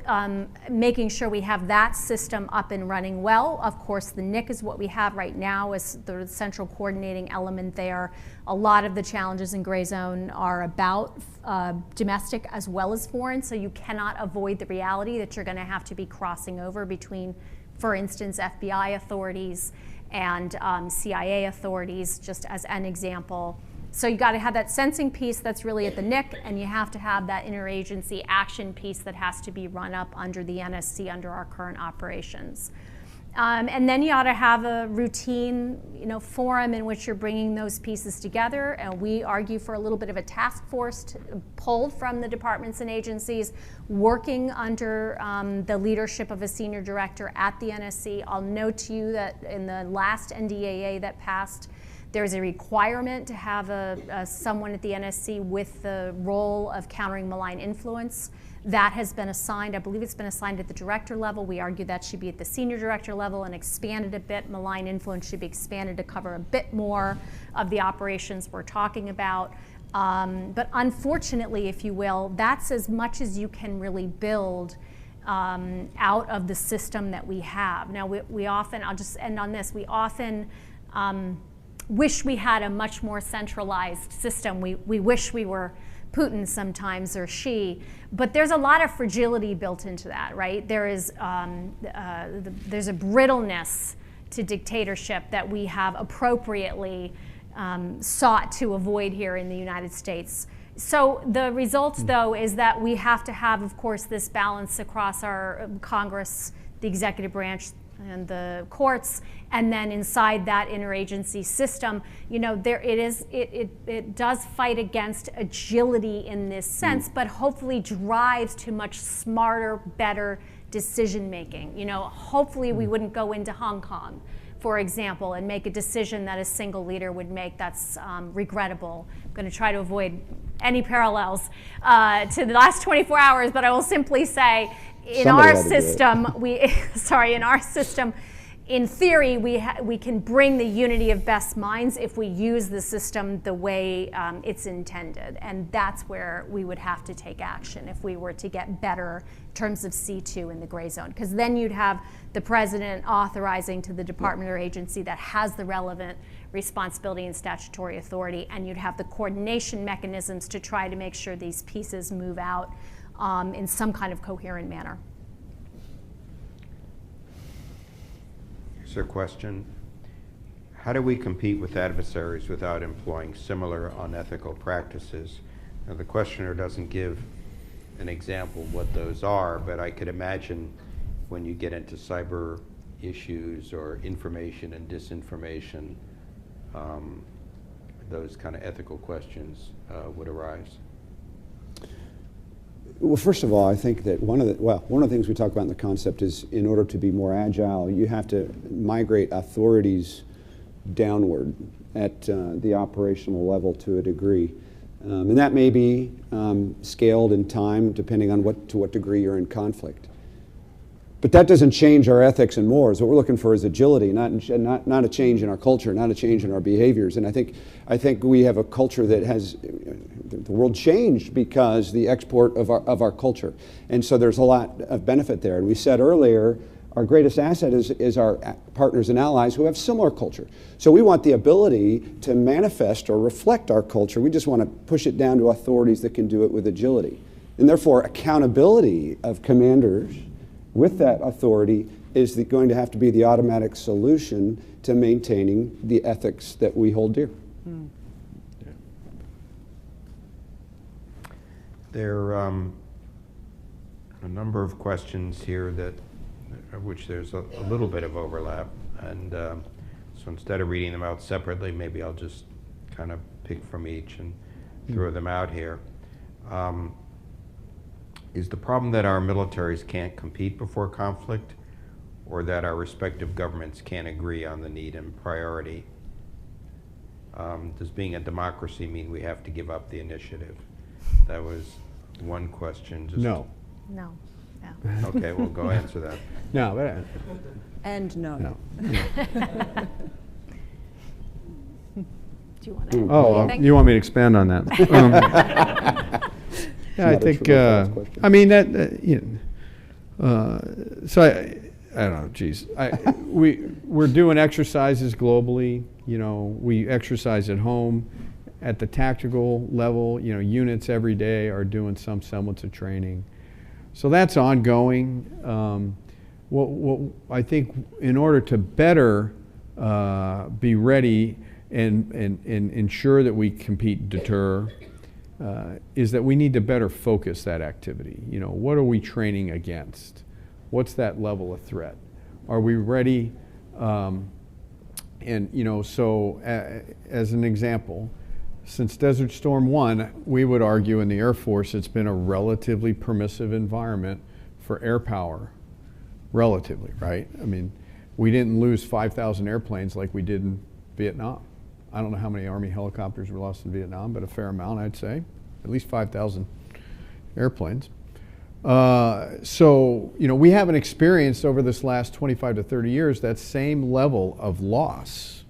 C: making sure we have that system up and running well. Of course, the NIC is what we have right now as the central coordinating element there. A lot of the challenges in gray zone are about domestic as well as foreign, so you cannot avoid the reality that you're going to have to be crossing over between, for instance, FBI authorities and CIA authorities, just as an example. So you got to have that sensing piece that's really at the NIC, and you have to have that interagency action piece that has to be run up under the NSC under our current operations. And then you ought to have a routine, forum in which you're bringing those pieces together. And we argue for a little bit of a task force pulled from the departments and agencies, working under the leadership of a senior director at the NSC. I'll note to you that in the last NDAA that passed, there's a requirement to have someone at the NSC with the role of countering malign influence. That has been assigned. I believe it's been assigned at the director level. We argue that should be at the senior director level and expanded a bit. Malign influence should be expanded to cover a bit more of the operations we're talking about. But unfortunately, if you will, that's as much as you can really build out of the system that we have. Now, we often, I'll just end on this, we often wish we had a much more centralized system. We wish we were Putin sometimes, or Xi, but there's a lot of fragility built into that, right? There's a brittleness to dictatorship that we have appropriately sought to avoid here in the United States. So the results, though, is that we have to have, of course, this balance across our Congress, the executive branch, and the courts, and then inside that interagency system, it does fight against agility in this sense, but hopefully drives to much smarter, better decision making. Hopefully we wouldn't go into Hong Kong, for example, and make a decision that a single leader would make that's regrettable. I'm going to try to avoid any parallels to the last 24 hours, but I will simply say, in our system, in theory, we can bring the unity of best minds if we use the system the way it's intended. And that's where we would have to take action if we were to get better in terms of C2 in the gray zone. Because then you'd have the president authorizing to the department or agency that has the relevant responsibility and statutory authority, and you'd have the coordination mechanisms to try to make sure these pieces move out in some kind of coherent manner.
B: Here's a question. How do we compete with adversaries without employing similar unethical practices? Now, the questioner doesn't give an example of what those are, but I could imagine when you get into cyber issues or information and disinformation, those kind of ethical questions would arise.
A: Well, first of all, I think that one of the things we talk about in the concept is, in order to be more agile, you have to migrate authorities downward at the operational level to a degree. And that may be scaled in time depending on to what degree you're in conflict. But that doesn't change our ethics and mores. What we're looking for is agility, not a change in our culture, not a change in our behaviors. And I think we have a culture that has, the world changed because the export of our culture. And so there's a lot of benefit there. And we said earlier, our greatest asset is our partners and allies who have similar culture. So we want the ability to manifest or reflect our culture. We just want to push it down to authorities that can do it with agility. And therefore, accountability of commanders with that authority is going to have to be the automatic solution to maintaining the ethics that we hold dear.
B: Yeah. There are a number of questions here of which there's a little bit of overlap, and so instead of reading them out separately, maybe I'll just kind of pick from each and throw them out here. Is the problem that our militaries can't compete before conflict, or that our respective governments can't agree on the need and priority? Does being a democracy mean we have to give up the initiative? That was one question.
D: No.
C: No.
B: Okay, well, go answer that.
D: No, but
E: And no.
D: no.
C: Do you want to?
D: Oh, you want me to expand on that? Yeah, I think. I mean that. So I don't know. Geez, we're doing exercises globally. We exercise at home, at the tactical level. Units every day are doing some semblance of training. So that's ongoing. What I think, in order to better be ready and ensure that we compete and deter, is that we need to better focus that activity. What are we training against? What's that level of threat? Are we ready? And you know, so as an example, since Desert Storm 1, we would argue in the Air Force it's been a relatively permissive environment for air power, relatively, right? I mean, we didn't lose 5,000 airplanes like we did in Vietnam. I don't know how many Army helicopters were lost in Vietnam, but a fair amount, I'd say. At least 5,000 airplanes. So, you know, we haven't experienced over this last 25 to 30 years that same level of loss.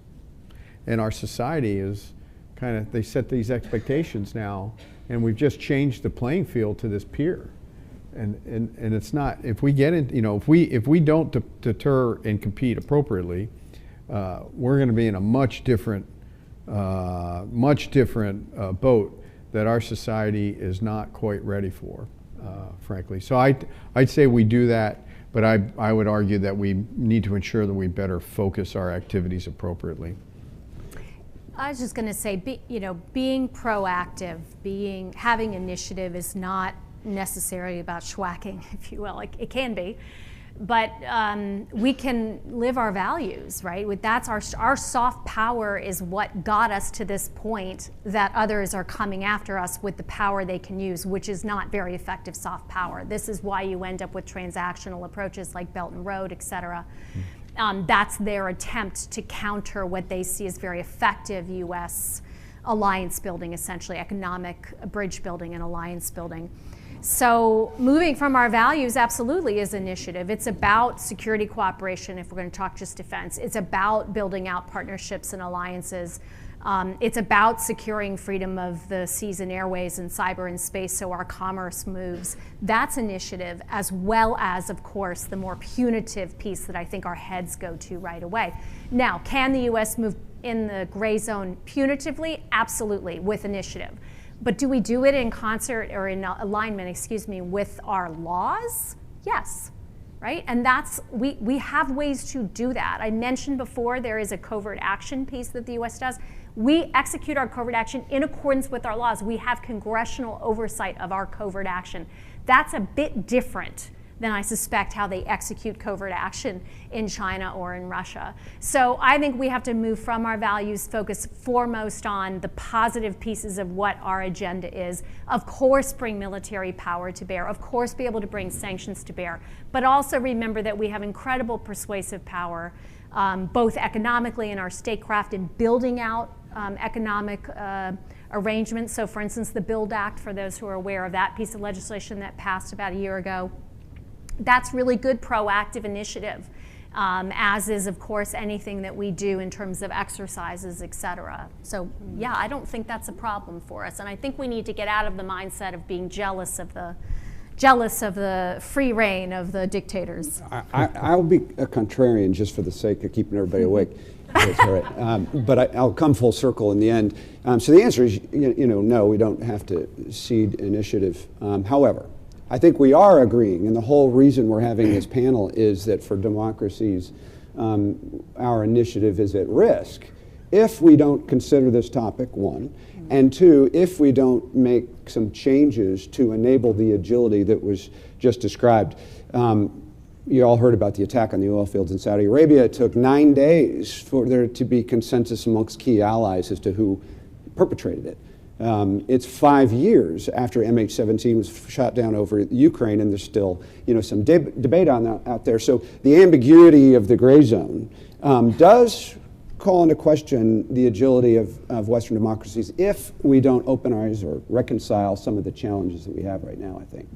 D: And our society is kind of, they set these expectations now, and we've just changed the playing field to this peer. And it's not, if we get in, you know, if we don't deter and compete appropriately, we're going to be in a much different boat that our society is not quite ready for, frankly. So I'd say we do that, but I would argue that we need to ensure that we better focus our activities appropriately.
C: I was just going to say, being proactive, having initiative is not necessarily about schwacking, if you will. It can be, but we can live our values, right? That's our soft power is what got us to this point that others are coming after us with the power they can use, which is not very effective soft power. This is why you end up with transactional approaches like Belt and Road, et cetera. That's their attempt to counter what they see as very effective U.S. alliance building, essentially economic bridge building and alliance building. So moving from our values absolutely is initiative. It's about security cooperation, if we're going to talk just defense. It's about building out partnerships and alliances. It's about securing freedom of the seas and airways and cyber and space so our commerce moves. That's initiative, as well as, of course, the more punitive piece that I think our heads go to right away. Now, can the U.S. move in the gray zone punitively? Absolutely, with initiative. But do we do it in concert or in alignment, with our laws? Yes, right? And we have ways to do that. I mentioned before there is a covert action piece that the U.S. does. We execute our covert action in accordance with our laws. We have congressional oversight of our covert action. That's a bit different than I suspect how they execute covert action in China or in Russia. So I think we have to move from our values, focus foremost on the positive pieces of what our agenda is. Of course, bring military power to bear. Of course, be able to bring sanctions to bear. But also remember that we have incredible persuasive power, both economically in our statecraft in building out economic arrangements. So for instance, the BUILD Act, for those who are aware of that piece of legislation that passed about a year ago, that's really good proactive initiative, as is, of course, anything that we do in terms of exercises, et cetera. So yeah, I don't think that's a problem for us. And I think we need to get out of the mindset of being jealous of the free reign of the dictators.
A: I'll be a contrarian just for the sake of keeping everybody awake. That's all right. But I'll come full circle in the end. So the answer is, no, we don't have to cede initiative. However, I think we are agreeing, and the whole reason we're having this panel is that for democracies, our initiative is at risk if we don't consider this topic, one, and two, if we don't make some changes to enable the agility that was just described. You all heard about the attack on the oil fields in Saudi Arabia. It took 9 days for there to be consensus amongst key allies as to who perpetrated it. It's 5 years after MH17 was shot down over Ukraine, and there's still, some debate on that out there. So the ambiguity of the gray zone does call into question the agility of Western democracies if we don't open our eyes or reconcile some of the challenges that we have right now, I think.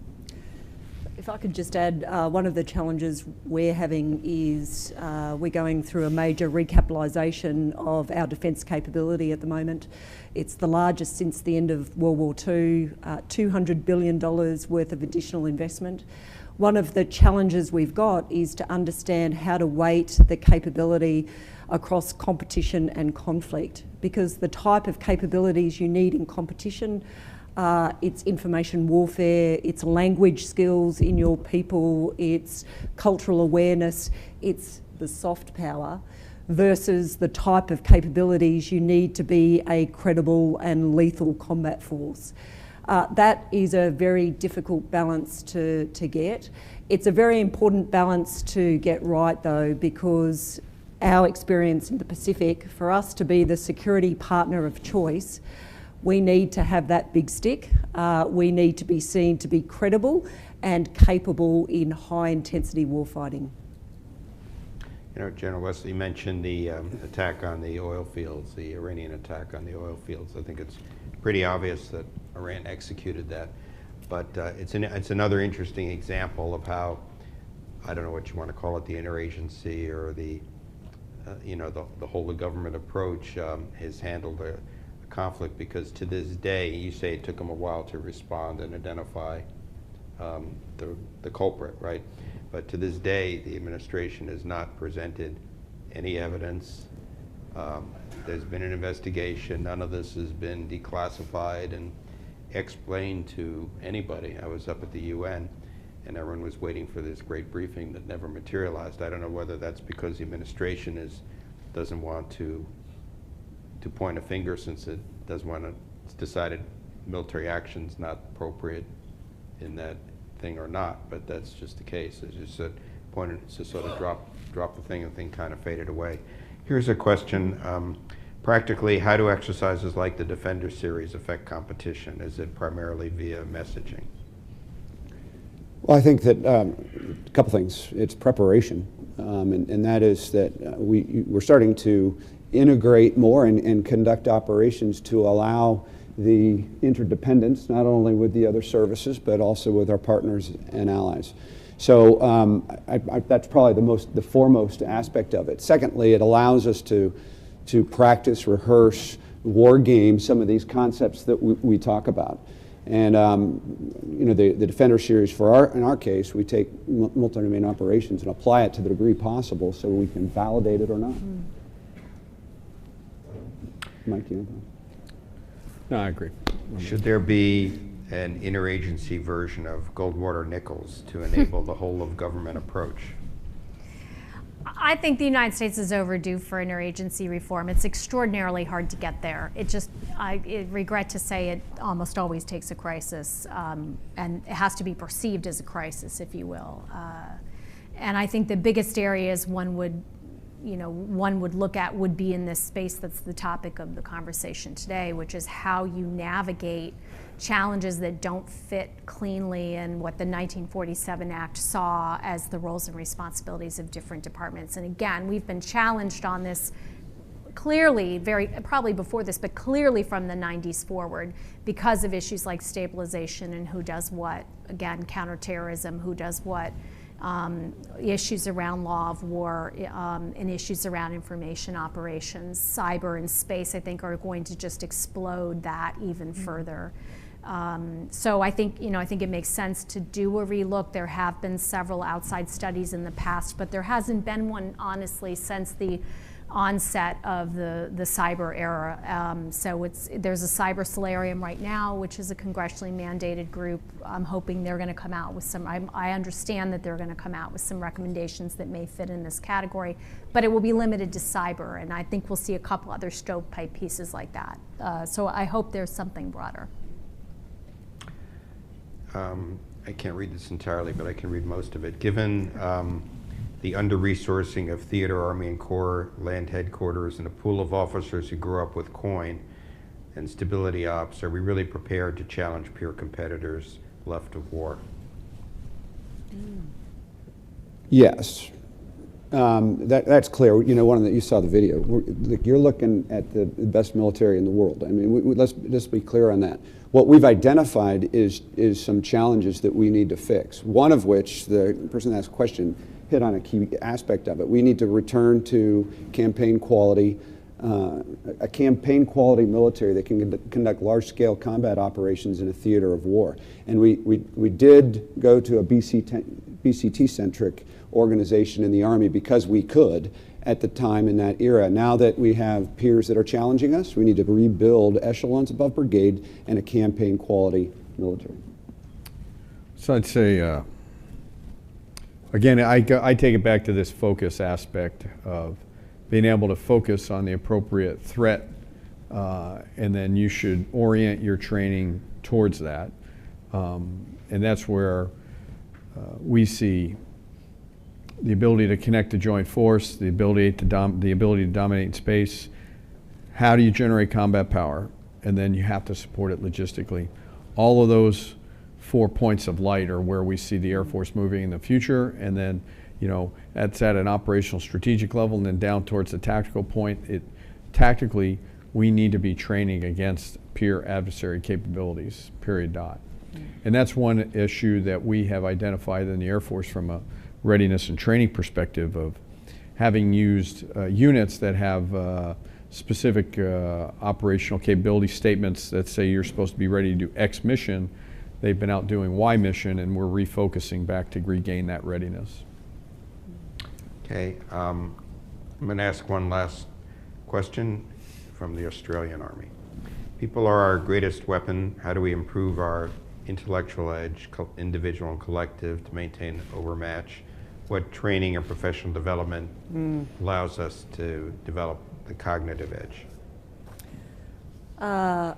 E: If I could just add, one of the challenges we're having is we're going through a major recapitalisation of our defence capability at the moment. It's the largest since the end of World War II, $200 billion worth of additional investment. One of the challenges we've got is to understand how to weight the capability across competition and conflict, because the type of capabilities you need in competition, it's information warfare, it's language skills in your people, it's cultural awareness, it's the soft power, versus the type of capabilities you need to be a credible and lethal combat force. That is a very difficult balance to get. It's a very important balance to get right, though, because our experience in the Pacific, for us to be the security partner of choice, we need to have that big stick. We need to be seen to be credible and capable in high-intensity warfighting.
B: You know, General Wesley mentioned the attack on the oil fields, the Iranian attack on the oil fields. I think it's pretty obvious that Iran executed that. But it's another interesting example of how, I don't know what you want to call it, the interagency or the, you know, the whole of government approach has handled a conflict, because to this day, you say it took them a while to respond and identify the culprit, right? But to this day, the administration has not presented any evidence. There's been an investigation. None of this has been declassified and explained to anybody. I was up at the UN, and everyone was waiting for this great briefing that never materialized. I don't know whether that's because the administration doesn't want to point a finger, since it doesn't want to. It's decided military action's not appropriate in that thing or not, but that's just the case. It's just a point to sort of drop the thing, and the thing kind of faded away. Here's a question. Practically, how do exercises like the Defender series affect competition? Is it primarily via messaging?
A: Well, I think that a couple things. It's preparation, and that is that we're starting to integrate more and conduct operations to allow the interdependence, not only with the other services, but also with our partners and allies. So that's probably the foremost aspect of it. Secondly, it allows us to practice, rehearse, war game some of these concepts that we talk about. And you know, the Defender series, in our case, we take multi-domain operations and apply it to the degree possible so we can validate it or not. Mike, you know?
D: No, I agree.
B: Should there be an interagency version of Goldwater Nichols to enable the whole of government approach?
C: I think the United States is overdue for interagency reform. It's extraordinarily hard to get there. I regret to say it almost always takes a crisis, and it has to be perceived as a crisis, if you will. And I think the biggest areas one would look at would be in this space that's the topic of the conversation today, which is how you navigate challenges that don't fit cleanly in what the 1947 Act saw as the roles and responsibilities of different departments. And again, we've been challenged on this clearly, probably before this, but clearly from the 90s forward, because of issues like stabilization and who does what, again, counterterrorism, who does what, issues around law of war, and issues around information operations. Cyber and space, I think, are going to just explode that even further. So I think it makes sense to do a relook. There have been several outside studies in the past, but there hasn't been one, honestly, since the onset of the cyber era. So there's a cyber solarium right now, which is a congressionally mandated group. I'm hoping they're going to come out with some, I understand that they're going to come out with some recommendations that may fit in this category, but it will be limited to cyber, and I think we'll see a couple other stovepipe pieces like that. So I hope there's something broader.
B: I can't read this entirely, but I can read most of it. Given the under-resourcing of theater, Army, and Corps land headquarters, and a pool of officers who grew up with COIN and stability ops, are we really prepared to challenge peer competitors left of war?
A: Yes. That's clear. You know, you saw the video. You're looking at the best military in the world. I mean, let's be clear on that. What we've identified is some challenges that we need to fix. One of which, the person that asked the question hit on a key aspect of it. We need to return to campaign quality, a campaign quality military that can conduct large-scale combat operations in a theater of war. And we did go to a BCT-centric organization in the Army because we could at the time in that era. Now that we have peers that are challenging us, we need to rebuild echelons above brigade and a campaign quality military.
D: So I'd say, again, I take it back to this focus aspect of being able to focus on the appropriate threat, and then you should orient your training towards that. And that's where we see the ability to connect to joint force, the ability to dominate in space. How do you generate combat power? And then you have to support it logistically. All of those 4 points of light are where we see the Air Force moving in the future. And then, that's at an operational strategic level, and then down towards the tactical point. Tactically, we need to be training against peer adversary capabilities, period, dot. And that's one issue that we have identified in the Air Force from a readiness and training perspective, of having used units that have specific operational capability statements that say you're supposed to be ready to do X mission. They've been out doing Y mission, and we're refocusing back to regain that readiness.
B: Okay, I'm going to ask one last question from the Australian Army. People are our greatest weapon. How do we improve our intellectual edge, individual and collective, to maintain overmatch? What training or professional development allows us to develop the cognitive edge?
E: I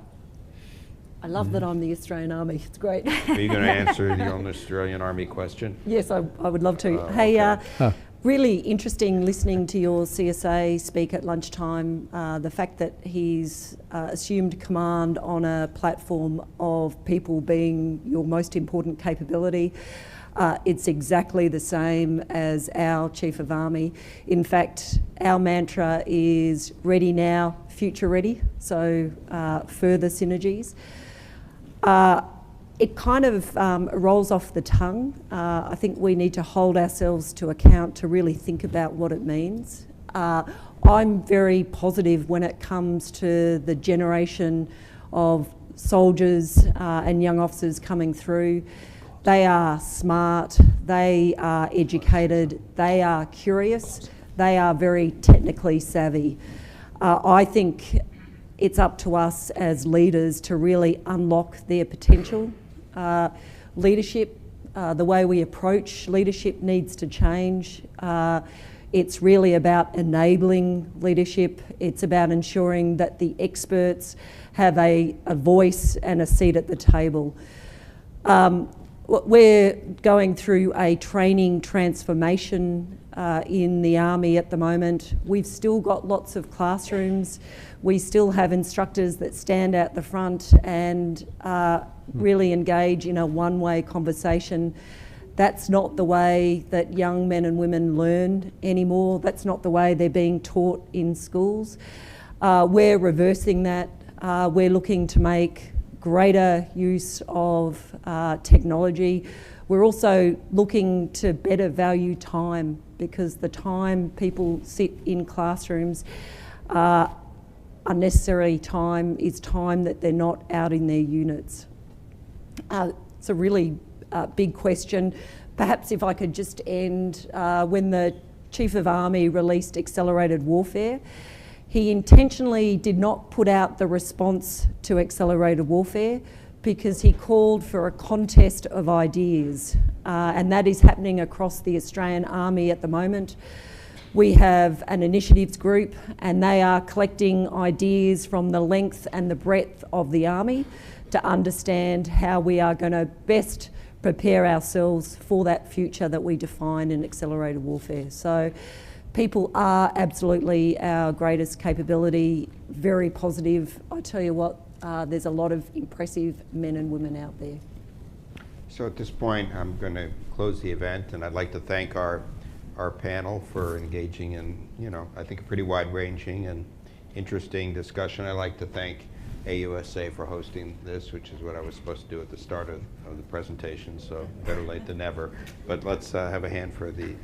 E: love that I'm the Australian Army. It's great.
B: Are you going to answer the own Australian Army question?
E: Yes, I would love to.
B: Okay.
E: Really interesting listening to your CSA speak at lunchtime. The fact that he's assumed command on a platform of people being your most important capability. It's exactly the same as our Chief of Army. In fact, our mantra is ready now, future ready, so further synergies. It kind of rolls off the tongue. I think we need to hold ourselves to account to really think about what it means. I'm very positive when it comes to the generation of soldiers and young officers coming through. They are smart, they are educated, they are curious, they are very technically savvy. I think it's up to us as leaders to really unlock their potential. Leadership, the way we approach leadership needs to change. It's really about enabling leadership. It's about ensuring that the experts have a voice and a seat at the table. We're going through a training transformation in the Army at the moment. We've still got lots of classrooms. We still have instructors that stand out the front and really engage in a one-way conversation. That's not the way that young men and women learn anymore. That's not the way they're being taught in schools. We're reversing that. We're looking to make greater use of technology. We're also looking to better value time, because the time people sit in classrooms, unnecessary time, is time that they're not out in their units. It's a really big question. Perhaps if I could just end, when the Chief of Army released Accelerated Warfare, he intentionally did not put out the response to Accelerated Warfare because he called for a contest of ideas, and that is happening across the Australian Army at the moment. We have an initiatives group, and they are collecting ideas from the length and the breadth of the Army to understand how we are going to best prepare ourselves for that future that we define in Accelerated Warfare. So people are absolutely our greatest capability, very positive. I tell you what, there's a lot of impressive men and women out there.
B: So at this point, I'm going to close the event, and I'd like to thank our panel for engaging in, I think a pretty wide-ranging and interesting discussion. I'd like to thank AUSA for hosting this, which is what I was supposed to do at the start of the presentation, so better late than never. But let's have a hand for the